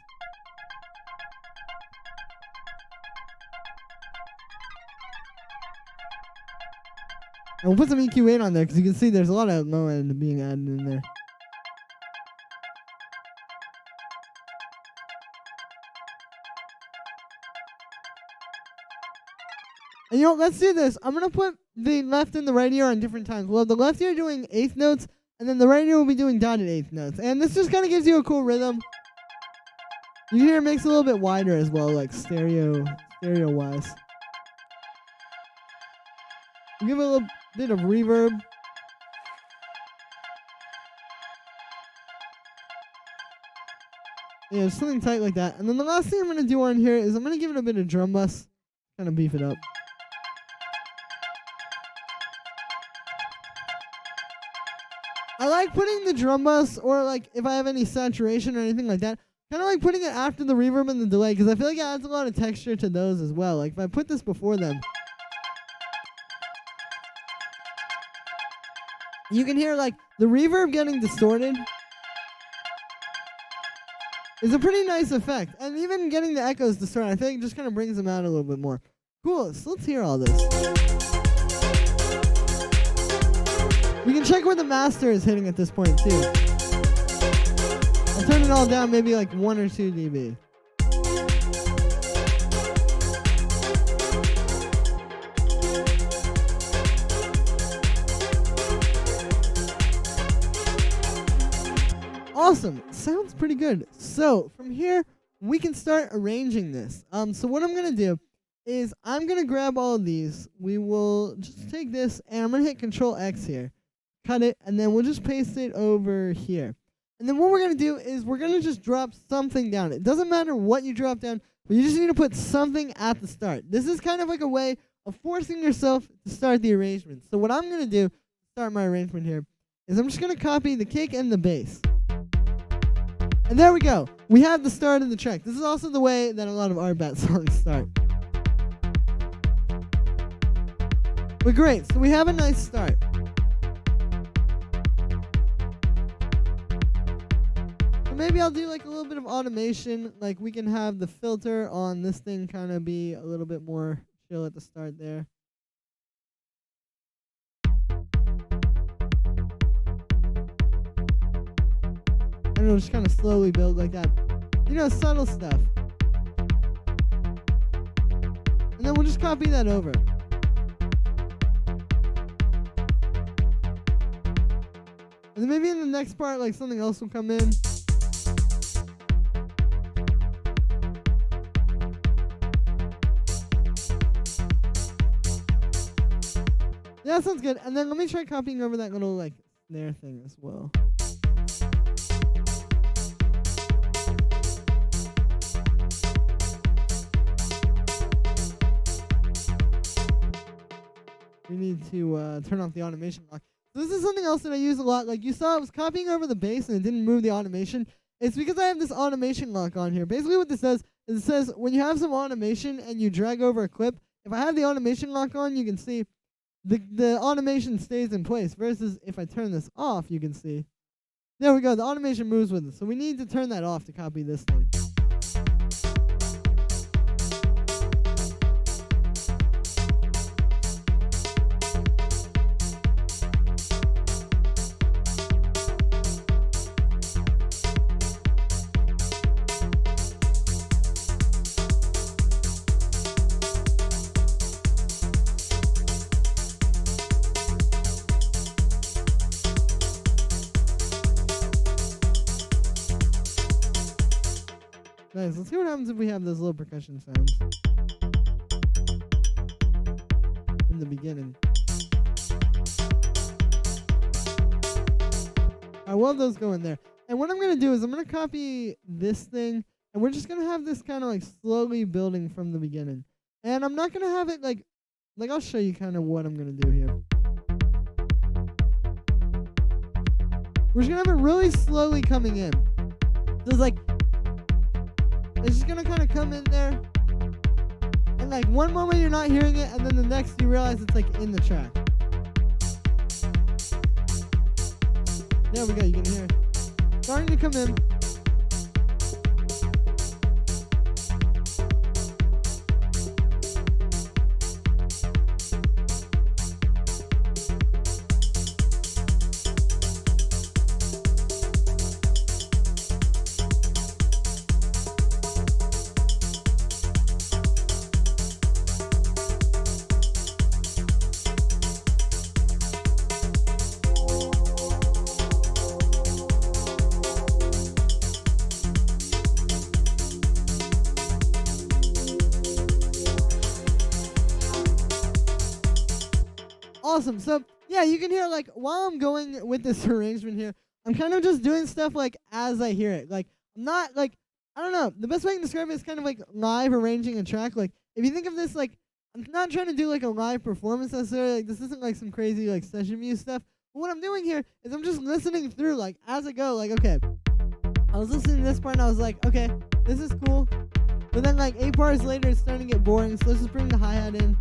And we'll put some EQ8 on there because you can see there's a lot of low end being added in there. And you know, let's do this. I'm going to put the left and the right ear on different times. Well, the left ear doing eighth notes, and then the right ear will be doing dotted eighth notes. And this just kind of gives you a cool rhythm. You can hear it makes it a little bit wider as well, like stereo-wise. We'll give it a little bit of reverb. Yeah, something tight like that. And then the last thing I'm going to do on here is I'm going to give it a bit of drum bus, kind of beef it up. I like putting the drum bus, or like if I have any saturation or anything like that, kind of like putting it after the reverb and the delay, because I feel like it adds a lot of texture to those as well. Like if I put this before them, you can hear like the reverb getting distorted. It's a pretty nice effect. And even getting the echoes distorted, I think just kind of brings them out a little bit more. Cool, so let's hear all this. We can check where the master is hitting at this point too. I'll turn it all down, maybe like 1 or 2 dB. Awesome, sounds pretty good. So from here, we can start arranging this. So what I'm gonna do is I'm gonna grab all of these. We will just take this and I'm gonna hit Control X here. Cut it, and then we'll just paste it over here. And then what we're going to do is we're going to just drop something down. It doesn't matter what you drop down, but you just need to put something at the start. This is kind of like a way of forcing yourself to start the arrangement. So what I'm going to do to start my arrangement here is I'm just going to copy the kick and the bass. And there we go. We have the start of the track. This is also the way that a lot of Artbat songs start. But great, so we have a nice start. Maybe I'll do like a little bit of automation, like we can have the filter on this thing kind of be a little bit more chill at the start there. And it'll just kind of slowly build like that. You know, subtle stuff. And then we'll just copy that over. And then maybe in the next part, like something else will come in. Yeah, that sounds good. And then let me try copying over that little like snare thing as well. We need to turn off the automation lock. So this is something else that I use a lot. Like you saw, I was copying over the bass and it didn't move the automation. It's because I have this automation lock on here. Basically what this does is it says when you have some automation and you drag over a clip, if I have the automation lock on, you can see the automation stays in place, versus if I turn this off, you can see. There we go, the automation moves with it. So we need to turn that off to copy this thing. Nice. Let's see what happens if we have those little percussion sounds in the beginning. I love those go in there. And what I'm going to do is I'm going to copy this thing, and we're just going to have this kind of like slowly building from the beginning. And I'm not going to have it like I'll show you kind of what I'm going to do here. We're just going to have it really slowly coming in. So it's like, it's just going to kind of come in there. And like one moment you're not hearing it, and then the next you realize it's like in the track. There we go, you can hear it. Starting to come in. Awesome. So yeah, you can hear like while I'm going with this arrangement here, I'm kind of just doing stuff like as I hear it. Like I'm not like, I don't know, the best way I can describe it is kind of like live arranging a track. Like if you think of this like, I'm not trying to do like a live performance necessarily. Like this isn't like some crazy like session view stuff. But what I'm doing here is I'm just listening through like as I go. Like okay, I was listening to this part and I was like, okay, this is cool. But then like 8 bars later, it's starting to get boring. So let's just bring the hi-hat in.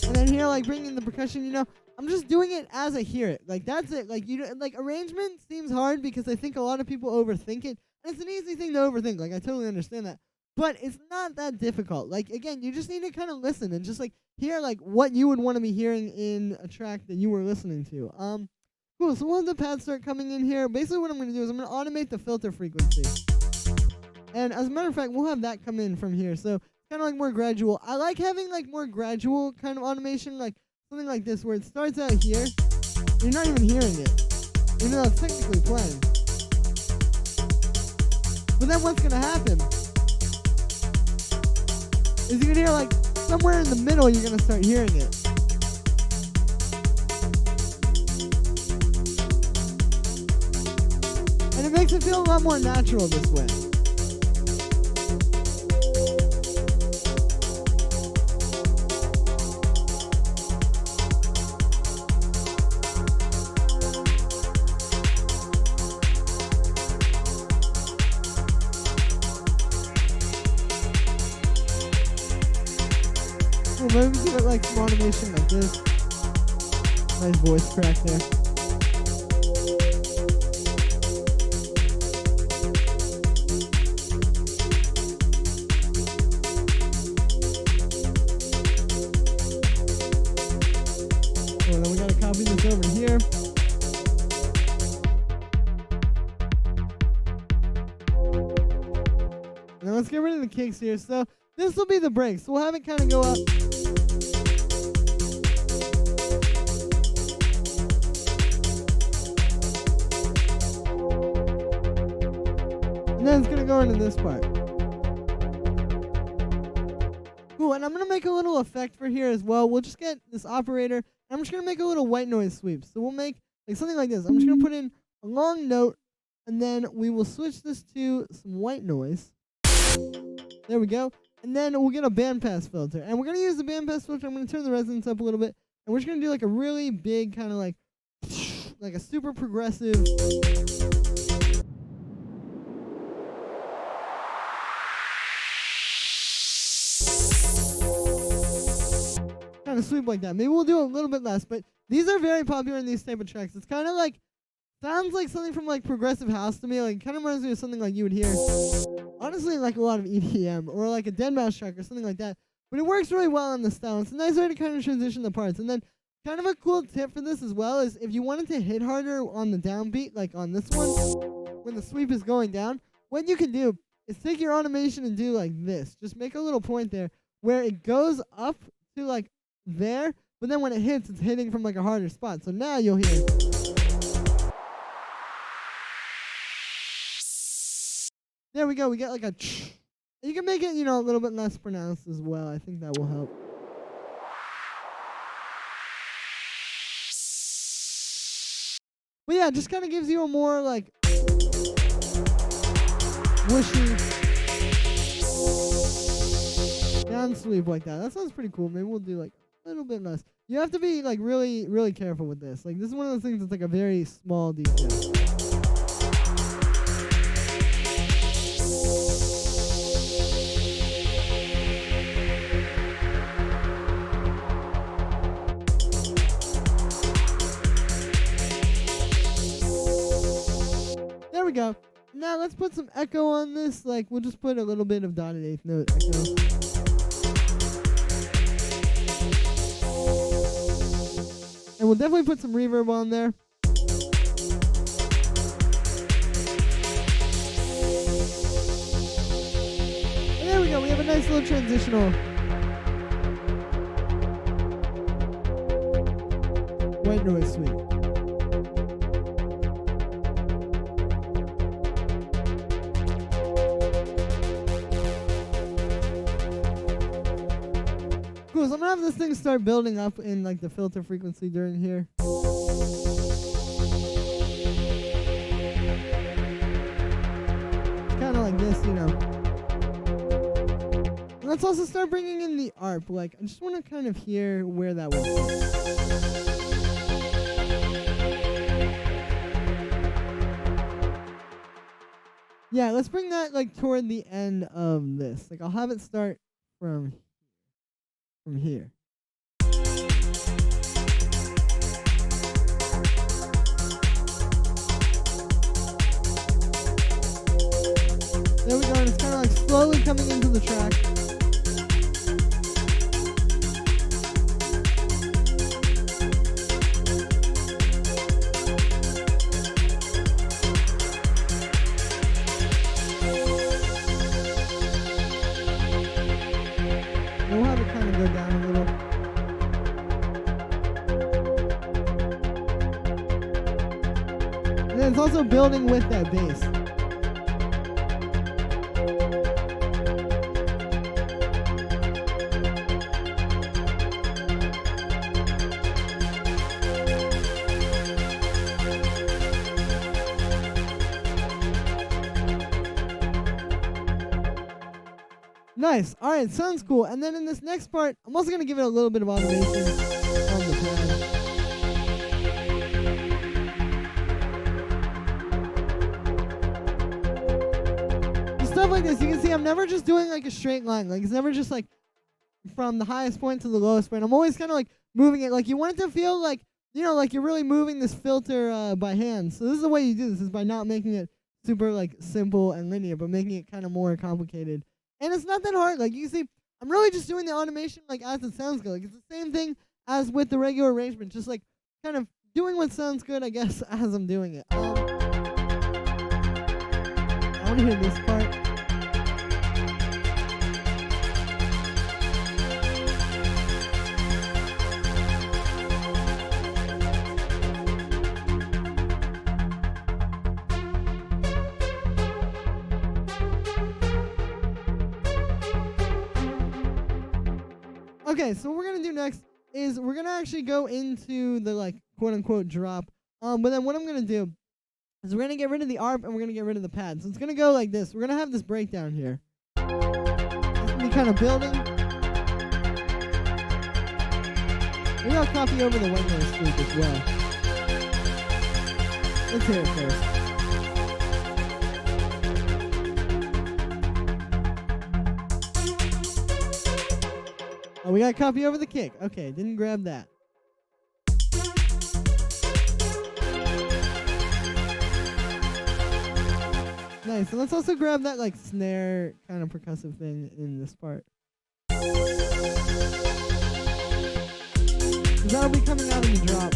And then here, like bringing the percussion, you know, I'm just doing it as I hear it. Like that's it. Like you know, like arrangement seems hard because I think a lot of people overthink it, and it's an easy thing to overthink. Like I totally understand that, but it's not that difficult. Like again, you just need to kind of listen and just like hear like what you would want to be hearing in a track that you were listening to. Cool. So we'll have the pads start coming in here. Basically, what I'm going to do is I'm going to automate the filter frequency, and as a matter of fact, we'll have that come in from here. So kind of like more gradual. I like having like more gradual kind of automation, like something like this where it starts out here, you're not even hearing it, even though it's technically playing. But then what's gonna happen is you're gonna hear like somewhere in the middle you're gonna start hearing it. And it makes it feel a lot more natural this way. Maybe we get like some automation like this. Nice voice crack there. Well, then we gotta copy this over here. Now let's get rid of the kicks here. So this will be the break. So we'll have it kind of go up. And then it's going to go into this part. Cool, and I'm going to make a little effect for here as well. We'll just get this operator, and I'm just going to make a little white noise sweep. So we'll make like something like this. I'm just going to put in a long note, and then we will switch this to some white noise. There we go. And then we'll get a bandpass filter. And we're going to use the bandpass filter. I'm going to turn the resonance up a little bit. And we're just going to do like a really big kind of like a super progressive kind of sweep like that. Maybe we'll do a little bit less, but these are very popular in these type of tracks. It's kind of like, sounds like something from like progressive house to me. Like kind of reminds me of something like you would hear, honestly, like a lot of EDM or like a deadmau5 track or something like that. But it works really well on the style. It's a nice way to kind of transition the parts. And then kind of a cool tip for this as well is if you wanted to hit harder on the downbeat, like on this one, when the sweep is going down, what you can do is take your automation and do like this. Just make a little point there where it goes up to like there, but then when it hits, it's hitting from like a harder spot. So now you'll hear. There we go. We get like a ch. You can make it, a little bit less pronounced as well. I think that will help. But yeah, it just kind of gives you a more like whooshy down sweep like that. That sounds pretty cool. Maybe we'll do like a little bit less. You have to be like really, really careful with this. Like this is one of those things that's like a very small detail. There we go. Now let's put some echo on this. Like we'll just put a little bit of dotted eighth note echo. And we'll definitely put some reverb on there. And there we go. We have a nice little transitional white noise sweep. Cool, so I'm gonna have this thing start building up in like the filter frequency during here. It's kind of like this, And let's also start bringing in the arp. Like, I just want to kind of hear where that would go. Yeah, let's bring that like toward the end of this. Like, I'll have it start from here. There we go, and it's kind of like slowly coming into the track. We'll have it kind of go down a little. And then it's also building with that bass. Nice. All right, sounds cool. And then in this next part, I'm also going to give it a little bit of automation on the pad. Stuff like this, you can see I'm never just doing like a straight line. Like it's never just like from the highest point to the lowest point. I'm always kind of like moving it. Like you want it to feel like, like you're really moving this filter by hand. So this is the way you do this, is by not making it super like simple and linear, but making it kind of more complicated. And it's not that hard. Like, you can see, I'm really just doing the automation, like, as it sounds good. Like, it's the same thing as with the regular arrangement. Just, like, kind of doing what sounds good, I guess, as I'm doing it. I want to hear this part. Okay, so what we're going to do next is we're going to actually go into the, like, quote-unquote drop. But then what I'm going to do is we're going to get rid of the arp and we're going to get rid of the pad. So it's going to go like this. We're going to have this breakdown here. It's going to be kind of building. Maybe I'll copy over the white noise sweep as well. Let's hear it first. Oh, we got to copy over the kick. Okay, didn't grab that. Nice. And let's also grab that like snare kind of percussive thing in this part. That'll be coming out in the drop.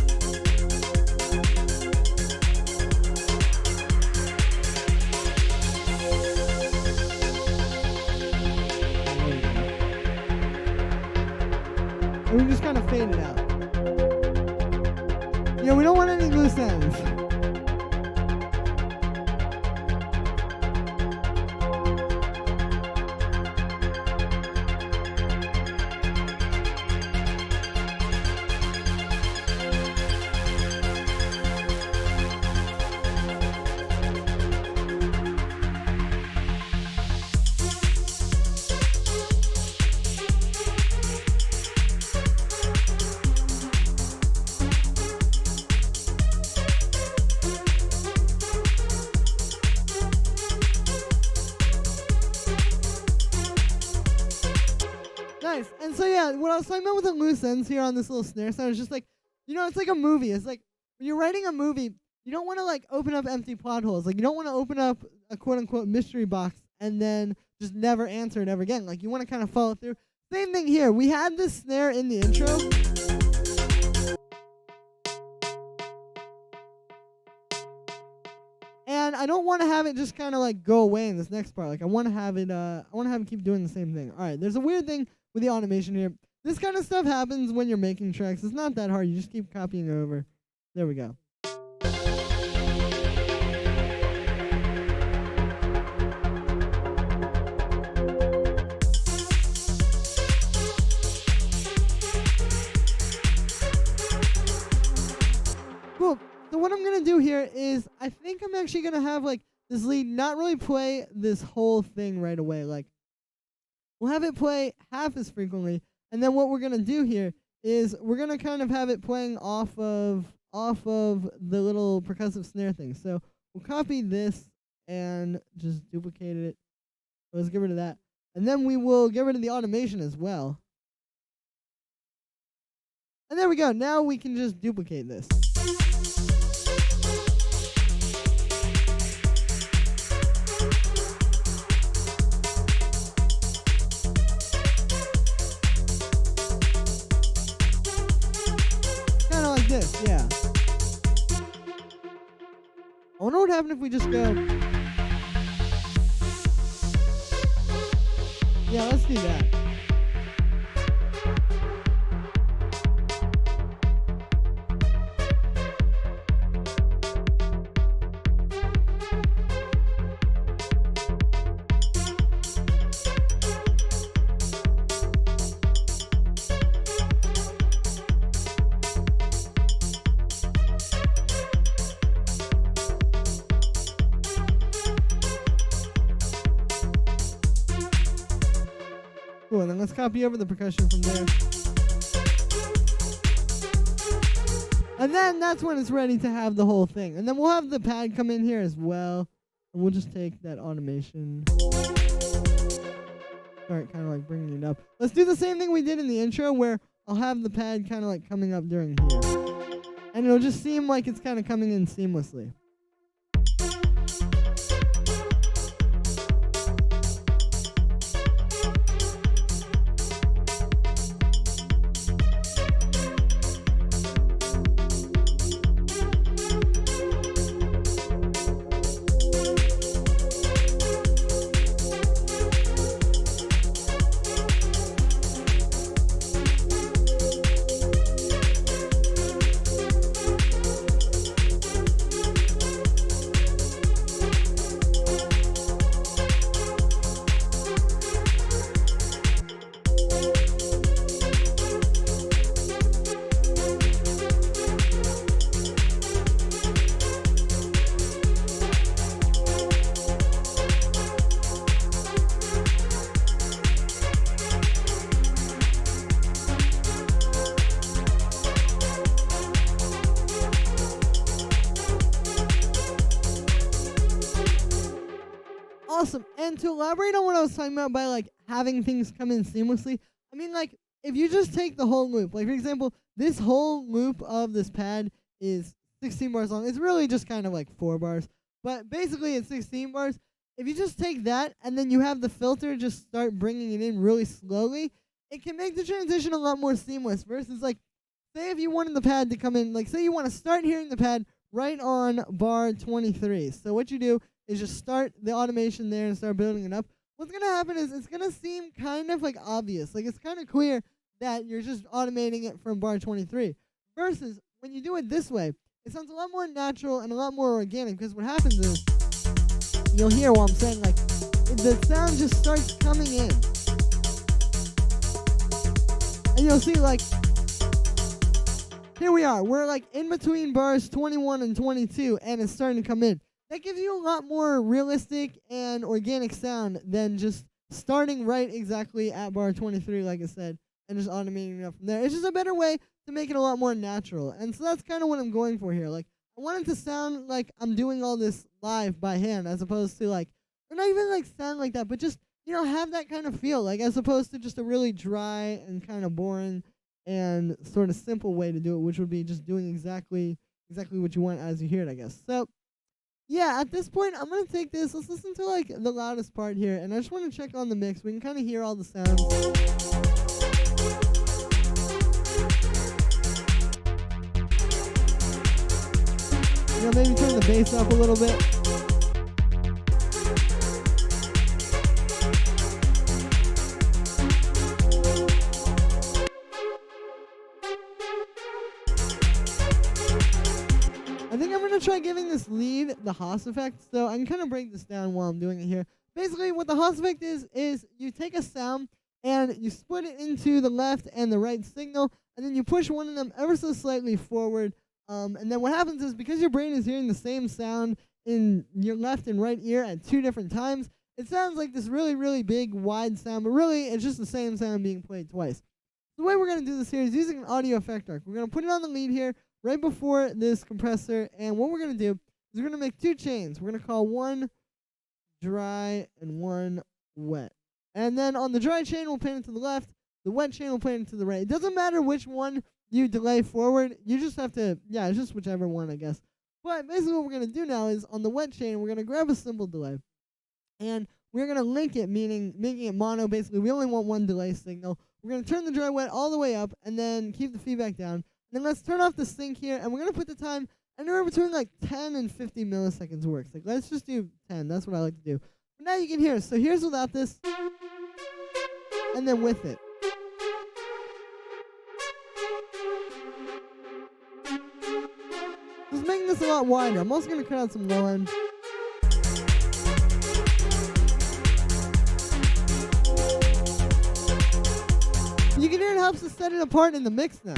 And we just kind of fade it out. We don't want any loose ends. Nice. And so yeah, what I was talking about with the loose ends here on this little snare sound is just like, it's like a movie. It's like when you're writing a movie, you don't want to like open up empty plot holes. Like you don't want to open up a quote unquote mystery box and then just never answer it ever again. Like you want to kind of follow through. Same thing here. We had this snare in the intro. And I don't want to have it just kind of like go away in this next part. Like I want to have it keep doing the same thing. All right, there's a weird thing with the automation here. This kind of stuff happens when you're making tracks. It's not that hard. You just keep copying over. There we go. Cool. So what I'm going to do here is I think I'm actually going to have like this lead not really play this whole thing right away. Like we'll have it play half as frequently. And then what we're going to do here is we're going to kind of have it playing off of the little percussive snare thing. So we'll copy this and just duplicate it. Let's get rid of that. And then we will get rid of the automation as well. And there we go. Now we can just duplicate this. This, yeah. I wonder what happened if we just go. Yeah, let's do that. Cool, and then let's copy over the percussion from there. And then that's when it's ready to have the whole thing. And then we'll have the pad come in here as well. And we'll just take that automation. Start kind of like bringing it up. Let's do the same thing we did in the intro where I'll have the pad kind of like coming up during here. And it'll just seem like it's kind of coming in seamlessly. Awesome. And to elaborate on what I was talking about by like having things come in seamlessly, I mean like if you just take the whole loop, like for example, this whole loop of this pad is 16 bars long. It's really just kind of like 4 bars, but basically it's 16 bars. If you just take that and then you have the filter just start bringing it in really slowly, it can make the transition a lot more seamless versus like, say if you wanted the pad to come in, like say you want to start hearing the pad right on bar 23. So what you do is just start the automation there and start building it up. What's going to happen is it's going to seem kind of like obvious. Like it's kind of clear that you're just automating it from bar 23. Versus when you do it this way, it sounds a lot more natural and a lot more organic because what happens is you'll hear what I'm saying, like the sound just starts coming in. And you'll see like, here we are. We're like in between bars 21 and 22 and it's starting to come in. That gives you a lot more realistic and organic sound than just starting right exactly at bar 23, like I said, and just automating it up from there. It's just a better way to make it a lot more natural. And so that's kind of what I'm going for here. Like, I want it to sound like I'm doing all this live by hand as opposed to like, or not even like sound like that, but just have that kind of feel, like as opposed to just a really dry and kind of boring and sort of simple way to do it, which would be just doing exactly what you want as you hear it, I guess. So yeah, at this point, I'm gonna take this. Let's listen to like the loudest part here, and I just want to check on the mix. We can kind of hear all the sounds. Maybe turn the bass up a little bit. I think I'm going to try giving this lead the Haas effect, so I can kind of break this down while I'm doing it here. Basically, what the Haas effect is you take a sound and you split it into the left and the right signal, and then you push one of them ever so slightly forward. And then what happens is, because your brain is hearing the same sound in your left and right ear at 2 different times, it sounds like this really, really big, wide sound, but really it's just the same sound being played twice. The way we're going to do this here is using an audio effect arc. We're going to put it on the lead here right before this compressor, and what we're going to do is we're going to make 2 chains. We're going to call one dry and one wet. And then on the dry chain, we'll play it to the left. The wet chain will play it to the right. It doesn't matter which one you delay forward. You just have to, it's just whichever one, I guess. But basically what we're going to do now is on the wet chain, we're going to grab a cymbal delay. And we're going to link it, meaning making it mono. Basically, we only want one delay signal. We're going to turn the dry wet all the way up and then keep the feedback down. And then let's turn off the sync here, and we're going to put the time anywhere between like 10 and 50 milliseconds works. Like, let's just do 10. That's what I like to do. But now you can hear it. So here's without this, and then with it. Just making this a lot wider. I'm also going to cut out some low end. You can hear it helps to set it apart in the mix now.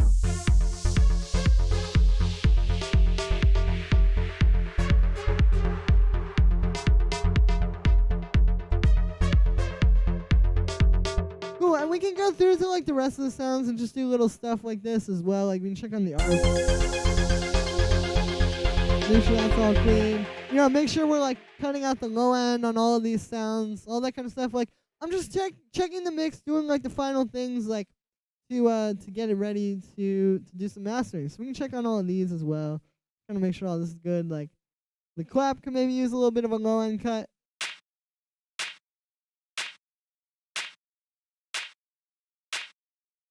Cool, and we can go through to like the rest of the sounds and just do little stuff like this as well. Like we can check on the art. Make sure that's all clean. Make sure we're like cutting out the low end on all of these sounds, all that kind of stuff. Like I'm just checking the mix, doing like the final things, like to get it ready to do some mastering. So we can check on all of these as well. Kind of make sure all this is good. Like the clap can maybe use a little bit of a low end cut.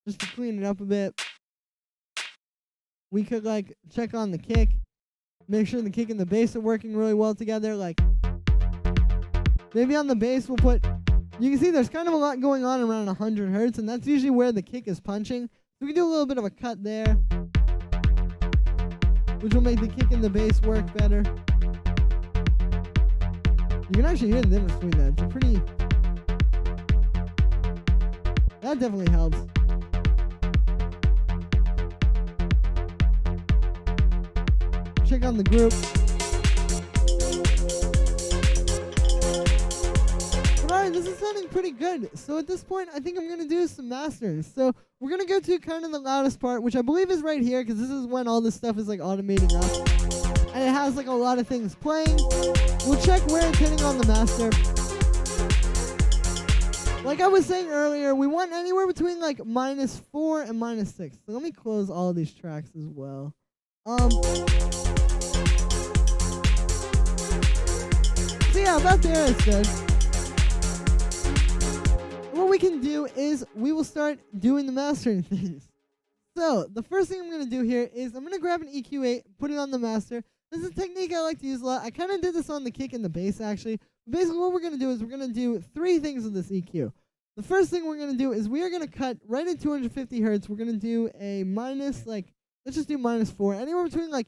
Just to clean it up a bit. We could like check on the kick. Make sure the kick and the bass are working really well together. Like, maybe on the bass we'll put, you can see there's kind of a lot going on around 100 hertz, and that's usually where the kick is punching. So we can do a little bit of a cut there, which will make the kick and the bass work better. You can actually hear the difference between that. It's pretty, that definitely helps. Check on the group. Alright, this is sounding pretty good. So at this point, I think I'm going to do some mastering. So we're going to go to kind of the loudest part, which I believe is right here, because this is when all this stuff is like automating up. And it has like a lot of things playing. We'll check where it's hitting on the master. Like I was saying earlier, we want anywhere between like -4 and -6. So let me close all of these tracks as well. So yeah, about there it's good. What we can do is we will start doing the mastering things. So the first thing I'm going to do here is I'm going to grab an EQ8, put it on the master. This is a technique I like to use a lot. I kind of did this on the kick and the bass actually. But basically what we're going to do is we're going to do 3 things with this EQ. The first thing we're going to do is we are going to cut right at 250 hertz. We're going to do a let's just do -4. Anywhere between like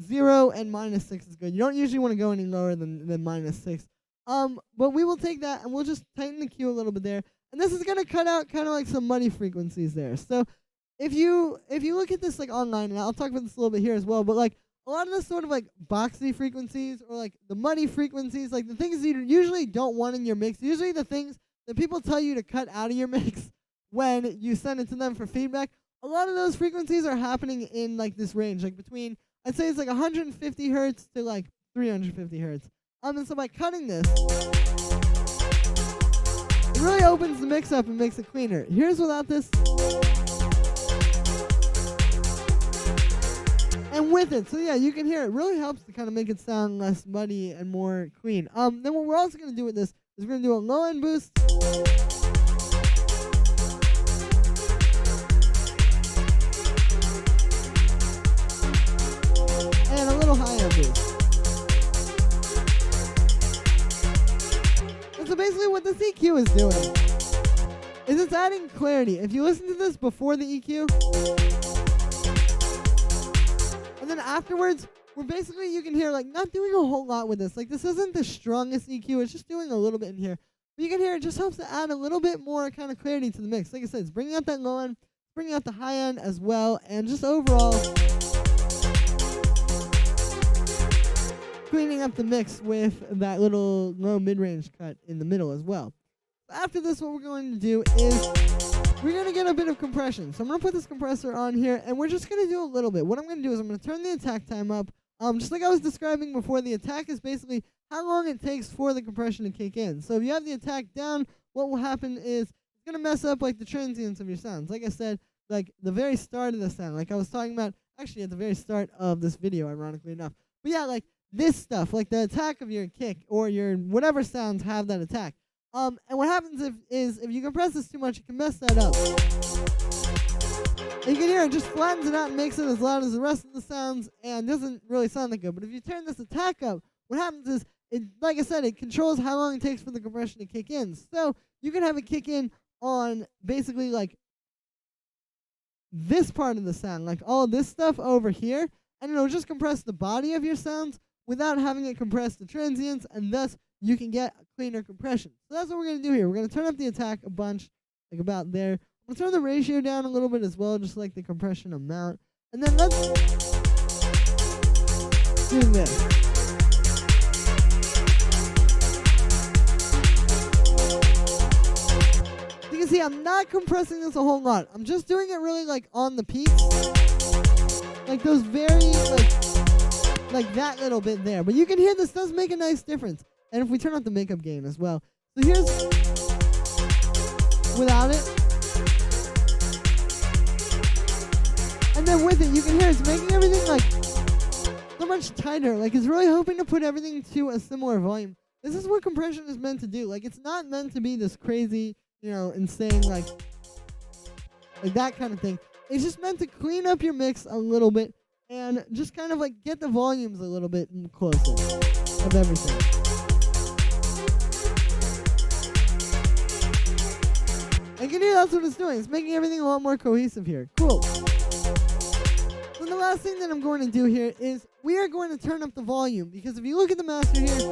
0 and -6 is good. You don't usually want to go any lower than -6. But we will take that and we'll just tighten the Q a little bit there. And this is going to cut out kind of like some muddy frequencies there. So if you look at this like online, and I'll talk about this a little bit here as well, but like a lot of the sort of like boxy frequencies or like the muddy frequencies, like the things you usually don't want in your mix, usually the things that people tell you to cut out of your mix when you send it to them for feedback, a lot of those frequencies are happening in like this range, like between, I'd say it's like 150 hertz to like 350 hertz. And so by cutting this, opens the mix up and makes it cleaner. Here's without this. And with it. So yeah, you can hear it really helps to kind of make it sound less muddy and more clean. Then what we're also going to do with this is we're going to do a low end boost. And a little high end boost. And so basically what this EQ is doing is it's adding clarity. If you listen to this before the EQ, and then afterwards, we're basically, you can hear, like, not doing a whole lot with this. Like, this isn't the strongest EQ. It's just doing a little bit in here. But you can hear it just helps to add a little bit more kind of clarity to the mix. Like I said, it's bringing out that low end, bringing out the high end as well, and just overall cleaning up the mix with that little low mid-range cut in the middle as well. After this, what we're going to do is we're going to get a bit of compression. So I'm going to put this compressor on here, and we're just going to do a little bit. What I'm going to do is I'm going to turn the attack time up. Just like I was describing before, the attack is basically how long it takes for the compression to kick in. So if you have the attack down, what will happen is it's going to mess up like the transients of your sounds. Like I said, like the very start of the sound, like I was talking about actually at the very start of this video, ironically enough. But yeah, like this stuff, like the attack of your kick or your whatever sounds have that attack. And what happens if you compress this too much, it can mess that up. And you can hear it just flattens it out and makes it as loud as the rest of the sounds and doesn't really sound that good. But if you turn this attack up, what happens is, like I said, it controls how long it takes for the compression to kick in. So you can have it kick in on basically like this part of the sound, like all this stuff over here, and it'll just compress the body of your sounds without having it compress the transients, and thus you can get a cleaner compression. So that's what we're going to do here. We're going to turn up the attack a bunch, like about there. I'm going to turn the ratio down a little bit as well, just like the compression amount. And then let's do this. You can see I'm not compressing this a whole lot. I'm just doing it really like on the peaks. Like those very, like that little bit there. But you can hear this does make a nice difference. And if we turn up the makeup gain as well. So here's without it. And then with it, you can hear it's making everything like so much tighter. Like it's really hoping to put everything to a similar volume. This is what compression is meant to do. Like it's not meant to be this crazy, you know, insane, like that kind of thing. It's just meant to clean up your mix a little bit and just kind of like get the volumes a little bit closer of everything. And you can hear that's what it's doing. It's making everything a lot more cohesive here. Cool. So the last thing that I'm going to do here is we are going to turn up the volume, because if you look at the master here,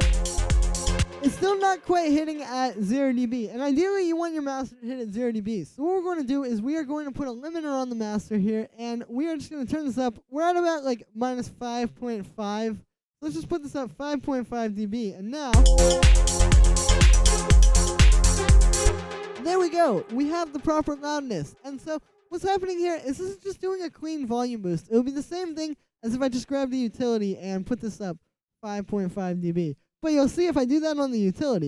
it's still not quite hitting at 0 dB. And ideally you want your master to hit at 0 dB. So what we're going to do is we are going to put a limiter on the master here, and we are just going to turn this up. We're at about like minus 5.5. Let's just put this up 5.5 dB. And now, there we go. We have the proper loudness. And so what's happening here is this is just doing a clean volume boost. It would be the same thing as if I just grabbed the utility and put this up 5.5 dB. But you'll see if I do that on the utility,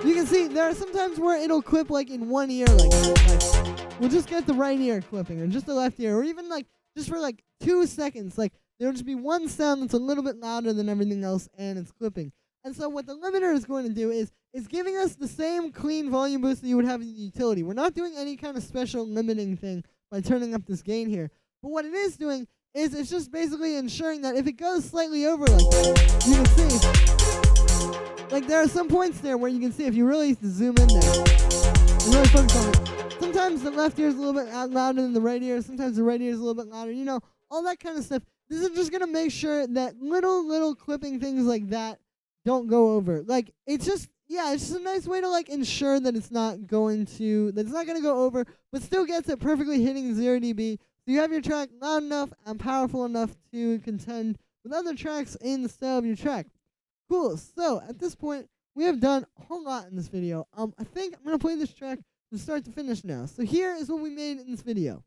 you can see there are some times where it'll clip like in one ear like that. Like, we'll just get the right ear clipping, or just the left ear, or even like just for like 2 seconds. Like there'll just be one sound that's a little bit louder than everything else, and it's clipping. And so what the limiter is going to do is it's giving us the same clean volume boost that you would have in the utility. We're not doing any kind of special limiting thing by turning up this gain here. But what it is doing is it's just basically ensuring that if it goes slightly over like that, you can see, like there are some points there where you can see if you really zoom in there and really focus on it. Sometimes the left ear is a little bit louder than the right ear. Sometimes the right ear is a little bit louder. You know, all that kind of stuff. This is just going to make sure that little clipping things like that don't go over. Like it's just, yeah, it's just a nice way to like ensure that it's not going to go over, but still gets it perfectly hitting 0 dB. So you have your track loud enough and powerful enough to contend with other tracks in the style of your track. Cool. So at this point, we have done a whole lot in this video. I think I'm gonna play this track from start to finish now. So here is what we made in this video.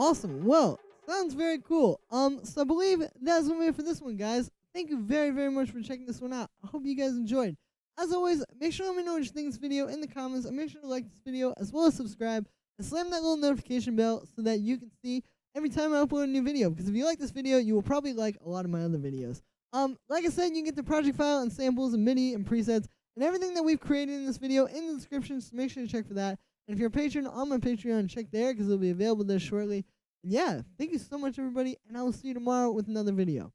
Awesome. Well, sounds very cool. So I believe that's gonna be it for this one, guys. Thank you very, very much for checking this one out. I hope you guys enjoyed. As always, make sure to let me know what you think of this video in the comments, and make sure to like this video as well as subscribe and slam that little notification bell so that you can see every time I upload a new video. Because if you like this video, you will probably like a lot of my other videos. Like I said, you can get the project file and samples and MIDI and presets and everything that we've created in this video in the description, so make sure to check for that. And if you're a patron on my Patreon, check there because it'll be available there shortly. And yeah, thank you so much, everybody, and I will see you tomorrow with another video.